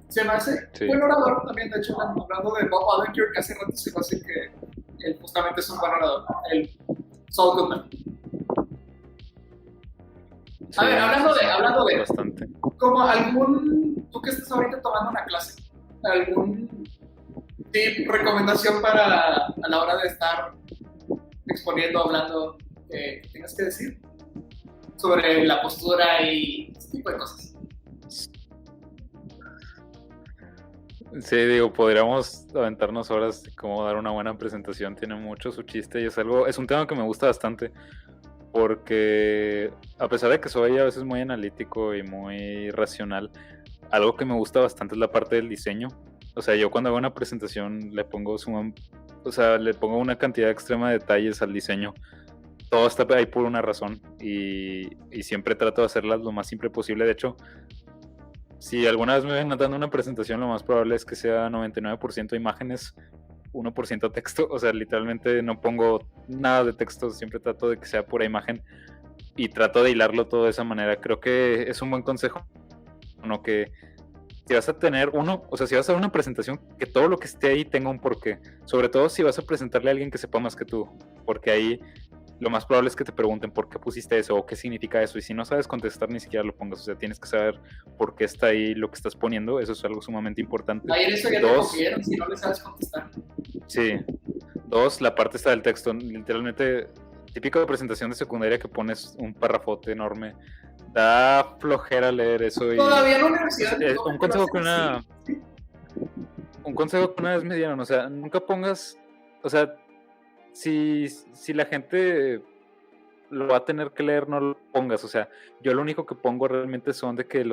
se me hace buen orador también. De hecho, hablando de Bob Odenkirk, que hace rato se me hace que él justamente es un buen orador, el Saul Goodman. Sí, a ver, hablando de bastante. como tú que estás ahorita tomando una clase, algún tip, recomendación para a la hora de estar exponiendo, hablando, que tengas que decir sobre la postura y ese tipo de cosas. Sí, digo, podríamos aventarnos horas de cómo dar una buena presentación, tiene mucho su chiste y es un tema que me gusta bastante porque a pesar de que soy a veces muy analítico y muy racional, algo que me gusta bastante es la parte del diseño. O sea, yo cuando hago una presentación le pongo una cantidad extrema de detalles al diseño. Todo está ahí por una razón y siempre trato de hacerlas lo más simple posible. De hecho, si alguna vez me ven dando una presentación, lo más probable es que sea 99% imágenes, 1% texto. O sea, literalmente no pongo nada de texto, siempre trato de que sea pura imagen y trato de hilarlo todo de esa manera. Creo que es un buen consejo, ¿no? Que si vas a tener si vas a dar una presentación, que todo lo que esté ahí tenga un porqué. Sobre todo si vas a presentarle a alguien que sepa más que tú, porque ahí lo más probable es que te pregunten por qué pusiste eso o qué significa eso, y si no sabes contestar ni siquiera lo pongas. O sea, tienes que saber por qué está ahí lo que estás poniendo. Eso es algo sumamente importante. Ahí en eso ya te confieron si no le sabes contestar. Sí. 2, la parte está del texto. Literalmente, típico de presentación de secundaria que pones un párrafote enorme. Da flojera leer eso. Todavía en la universidad. Un consejo que una vez me dieron, o sea, nunca pongas, o sea, si la gente lo va a tener que leer, no lo pongas. O sea, yo lo único que pongo realmente son de que a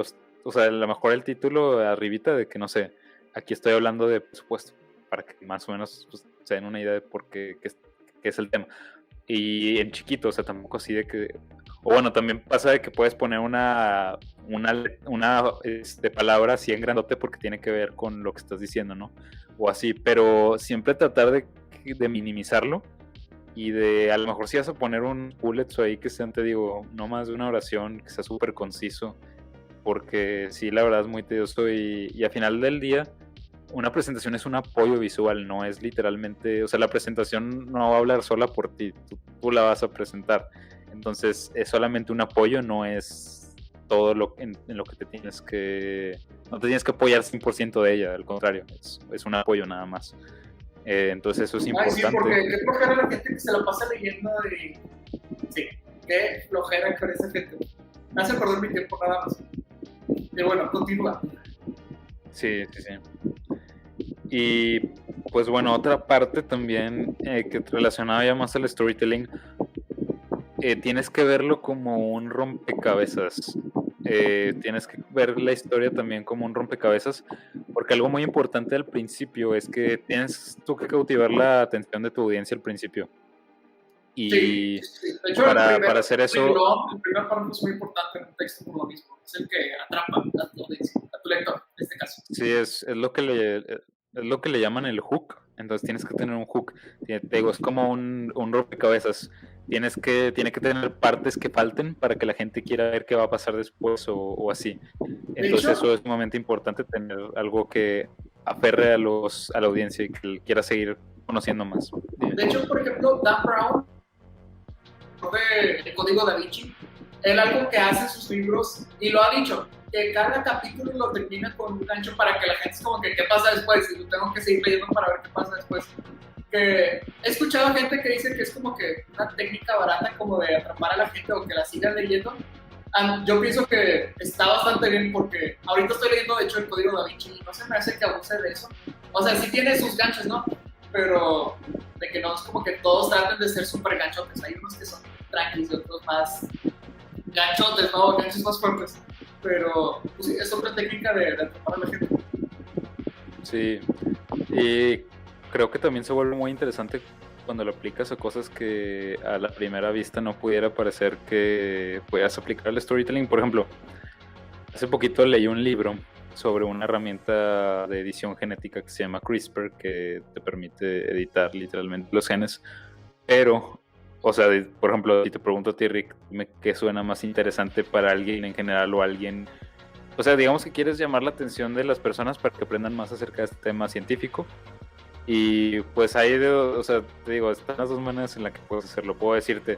lo mejor el título arribita de que, no sé, aquí estoy hablando de presupuesto, para que más o menos pues, se den una idea de por qué es el tema. Y en chiquito, o sea, tampoco así de que... O bueno, también pasa de que puedes poner una palabra así en grandote porque tiene que ver con lo que estás diciendo, ¿no? O así, pero siempre tratar de minimizarlo y de, a lo mejor si vas a poner un bullets ahí que sean, te digo, no más de una oración, que sea súper conciso, porque sí, la verdad es muy tedioso y al final del día una presentación es un apoyo visual, no es literalmente, o sea, la presentación no va a hablar sola por ti, tú la vas a presentar. Entonces es solamente un apoyo, no es todo en lo que no te tienes que apoyar 100% de ella, al contrario, es un apoyo nada más. Entonces eso es importante. Sí, porque qué flojera la gente que se la pasa leyendo y... Sí, qué flojera con esa gente. Me hace perder mi tiempo nada más. Pero bueno, continúa. Sí. Y pues bueno, otra parte también que relacionada ya más al storytelling, tienes que verlo como un rompecabezas. Tienes que ver la historia también como un rompecabezas, porque algo muy importante al principio es que tienes tú que cautivar la atención de tu audiencia al principio. Y sí. De hecho, para hacer eso... El primer párrafo es muy importante en un texto por lo mismo. Es el que atrapa a tu audiencia, a tu lector, en este caso. Sí, es lo que le llaman el hook. Entonces tienes que tener un hook. Te digo, es como un rompecabezas. tiene que tener partes que falten para que la gente quiera ver qué va a pasar después o así. Entonces hecho- eso es sumamente importante, tener algo que aferre a la audiencia y que quiera seguir conociendo más. De hecho, por ejemplo, Dan Brown, de El Código Da Vinci, él algo que hace en sus libros, y lo ha dicho, que cada capítulo lo termina con un gancho para que la gente es como que, ¿qué pasa después? Y lo tengo que seguir leyendo para ver qué pasa después. Que he escuchado gente que dice que es como que una técnica barata como de atrapar a la gente o que la sigan leyendo. Yo pienso que está bastante bien porque ahorita estoy leyendo de hecho El Código Da Vinci y no se me hace que abuse de eso. O sea, sí tiene sus ganchos, ¿no? Pero de que no es como que todos traten de ser súper ganchotes. Hay unos que son tranquilos y otros más ganchotes, ¿no? Ganchos más fuertes. Pero pues, sí, es otra técnica de atrapar a la gente. Sí, y creo que también se vuelve muy interesante cuando lo aplicas a cosas que a la primera vista no pudiera parecer que puedas aplicar al storytelling. Por ejemplo, hace poquito leí un libro sobre una herramienta de edición genética que se llama CRISPR, que te permite editar literalmente los genes, pero, o sea, por ejemplo, si te pregunto a ti, Rick, dime qué suena más interesante para alguien en general o alguien, o sea, digamos que quieres llamar la atención de las personas para que aprendan más acerca de este tema científico. Y pues ahí, o sea, te digo, están las dos maneras en las que puedes hacerlo. Puedo decirte,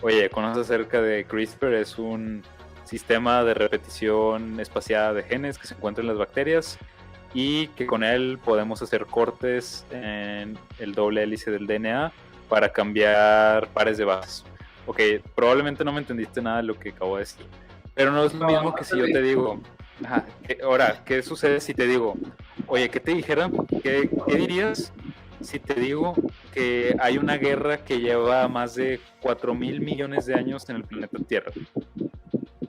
oye, ¿conoces acerca de CRISPR? Es un sistema de repetición espaciada de genes que se encuentra en las bacterias y que con él podemos hacer cortes en el doble hélice del DNA para cambiar pares de bases. Ok, probablemente no me entendiste nada de lo que acabo de decir, pero no es lo mismo que si yo te digo, ajá, ahora, ¿qué sucede si te digo, oye, ¿qué te dijera? ¿Qué dirías si te digo que hay una guerra que lleva más de 4.000 millones de años en el planeta Tierra?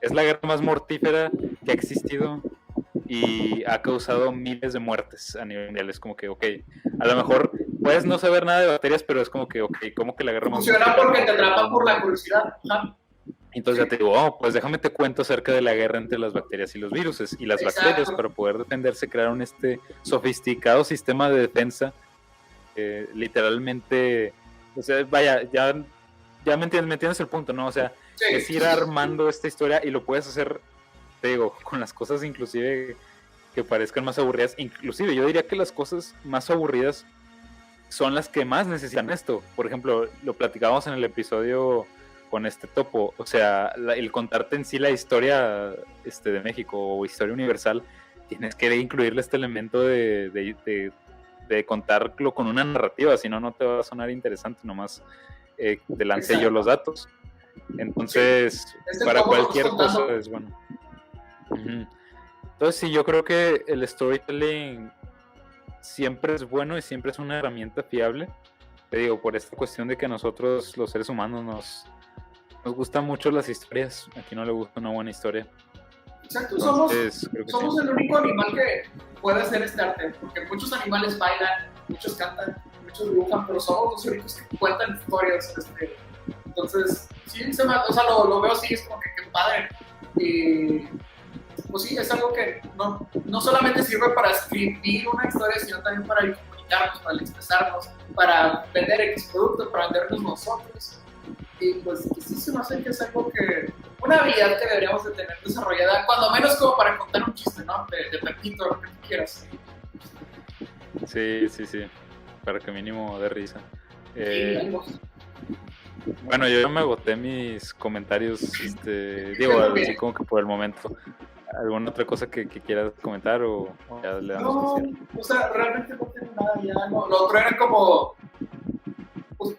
Es la guerra más mortífera que ha existido y ha causado miles de muertes a nivel mundial. Es como que, ok, a lo mejor puedes no saber nada de bacterias, pero es como que, ok, como que la guerra más Funciona mortífera porque te atrapa por la curiosidad. Ajá. entonces ya te digo, oh, pues déjame te cuento acerca de la guerra entre las bacterias y los virus. Y las bacterias, Exacto. para poder defenderse, crearon este sofisticado sistema de defensa. Literalmente, o sea, vaya, ya me entiendes el punto, ¿no? O sea, Sí. es ir armando esta historia y lo puedes hacer, te digo, con las cosas inclusive que parezcan más aburridas. Inclusive yo diría que las cosas más aburridas son las que más necesitan esto. Por ejemplo, lo platicábamos en el episodio con este topo, o sea, el contarte en sí la historia de México o historia universal, tienes que incluirle este elemento de contarlo con una narrativa, si no, no te va a sonar interesante, nomás te lancé yo los datos. Entonces, Sí. para Cómo lo cualquier estás contando. cosa es bueno. Uh-huh. Entonces, sí, yo creo que el storytelling siempre es bueno y siempre es una herramienta fiable. Te digo, por esta cuestión de que a nosotros, los seres humanos, nos gustan mucho las historias. Aquí no le gusta una buena historia. Exacto, Entonces, creo que somos sí. el único animal que puede hacer este arte, porque muchos animales bailan, muchos cantan, muchos dibujan, pero somos los únicos que cuentan historias. Entonces, sí, o sea, lo veo así, es como que qué padre. Y pues sí, es algo que no solamente sirve para escribir una historia, sino también para comunicarnos, para expresarnos, para vender X productos, para vendernos nosotros. Y pues sí se me hace que es algo que, una habilidad que deberíamos de tener desarrollada, cuando menos como para contar un chiste, ¿no? De Pepito, lo que tú quieras. Sí, para que mínimo dé risa. Sí, bueno, yo ya me agoté mis comentarios, digo, así como que por el momento. ¿Alguna otra cosa que quieras comentar o ya le damos que cierre? o sea, realmente no tengo nada ya, no. Lo otro era como, pues,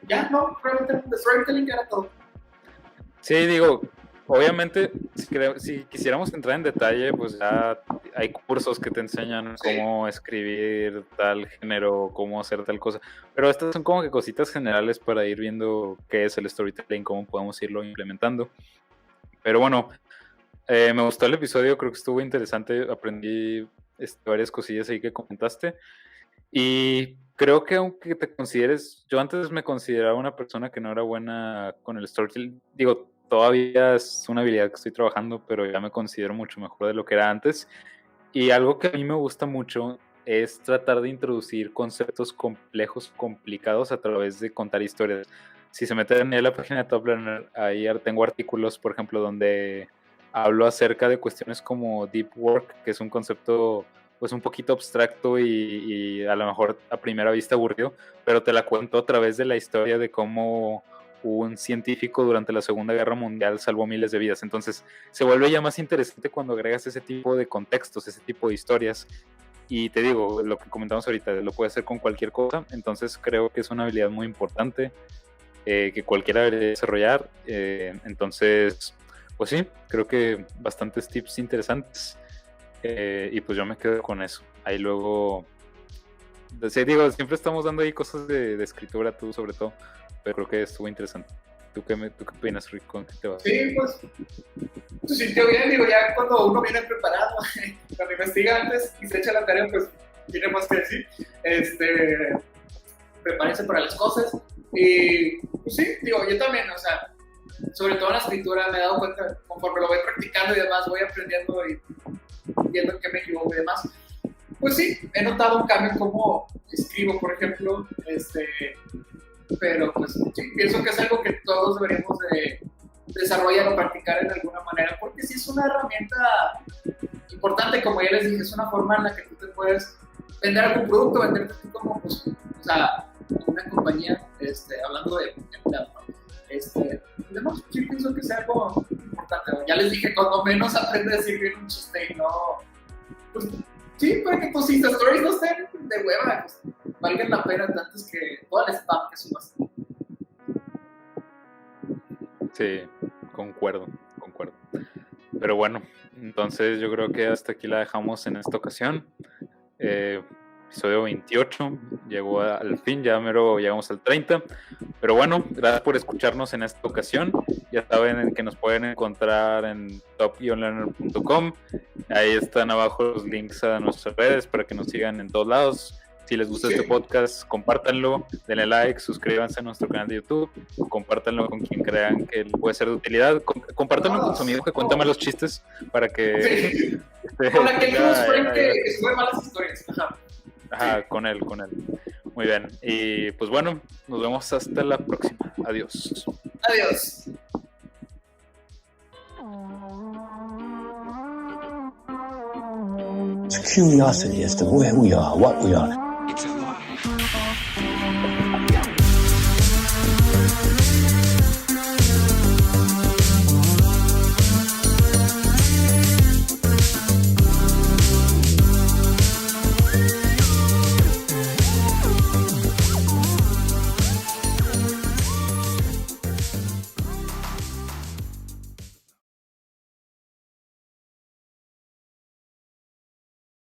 ya, no, realmente de storytelling era todo. Sí, digo, obviamente, si quisiéramos entrar en detalle, pues ya hay cursos que te enseñan cómo escribir tal género, cómo hacer tal cosa, pero estas son como que cositas generales para ir viendo qué es el storytelling, cómo podemos irlo implementando. Pero bueno, me gustó el episodio, creo que estuvo interesante, aprendí varias cosillas ahí que comentaste. Y creo que aunque te consideres, yo antes me consideraba una persona que no era buena con el storytelling, digo, todavía es una habilidad que estoy trabajando, pero ya me considero mucho mejor de lo que era antes. Y algo que a mí me gusta mucho es tratar de introducir conceptos complejos, complicados a través de contar historias. si se meten en la página de Top Learner, ahí tengo artículos, por ejemplo, donde hablo acerca de cuestiones como deep work, que es un concepto pues un poquito abstracto y a lo mejor a primera vista aburrido, pero te la cuento a través de la historia de cómo un científico durante la Segunda Guerra Mundial salvó miles de vidas. Entonces se vuelve ya más interesante cuando agregas ese tipo de contextos, ese tipo de historias. Y te digo, lo que comentamos ahorita, lo puedes hacer con cualquier cosa, entonces creo que es una habilidad muy importante que cualquiera debería desarrollar. Entonces, pues sí, creo que bastantes tips interesantes. Y pues yo me quedo con eso. Ahí luego, sí, digo, siempre estamos dando ahí cosas de escritura, tú sobre todo, pero creo que estuvo interesante. ¿Tú qué opinas, Rick? ¿Con qué te vas? Sí, pues se sintió bien, digo, ya cuando uno viene preparado, cuando investiga antes y se echa la tarea, pues tiene más que decir. Prepárense para las cosas. Y pues sí, digo, yo también, o sea, sobre todo en la escritura me he dado cuenta, conforme lo voy practicando y demás, voy aprendiendo y viendo en qué me equivoco y demás. Pues sí, he notado un cambio en cómo escribo, por ejemplo, pero pues sí, pienso que es algo que todos deberíamos de desarrollar o practicar en alguna manera, porque sí es una herramienta importante, como ya les dije, es una forma en la que tú te puedes vender algún producto, venderte tú como, pues, o sea, una compañía, hablando de empleado, ¿no? Además, sí pienso que es algo importante. Ya les dije, cuando menos aprende a decir bien un chiste y no, pues, sí, para que tus Insta Stories no estén de hueva, pues, valgan la pena tanto que toda la spam que subas. Sí, concuerdo. Pero bueno, entonces yo creo que hasta aquí la dejamos en esta ocasión. Episodio 28, llegó al fin, ya mero llegamos al 30. Pero bueno, gracias por escucharnos en esta ocasión. Ya saben que nos pueden encontrar en top-learner.com. Ahí están abajo los links a nuestras redes para que nos sigan en todos lados. Si les gusta este podcast, compártanlo, denle like, suscríbanse a nuestro canal de YouTube, compártanlo con quien crean que puede ser de utilidad, compártanlo con su amigo que cuenta malos chistes para que... Sí. Con la que nos pueden que sube malas historias. Ajá, con él. Muy bien. Y pues bueno, nos vemos hasta la próxima. Adiós. Adiós. It's curiosity as to where we are, what we are,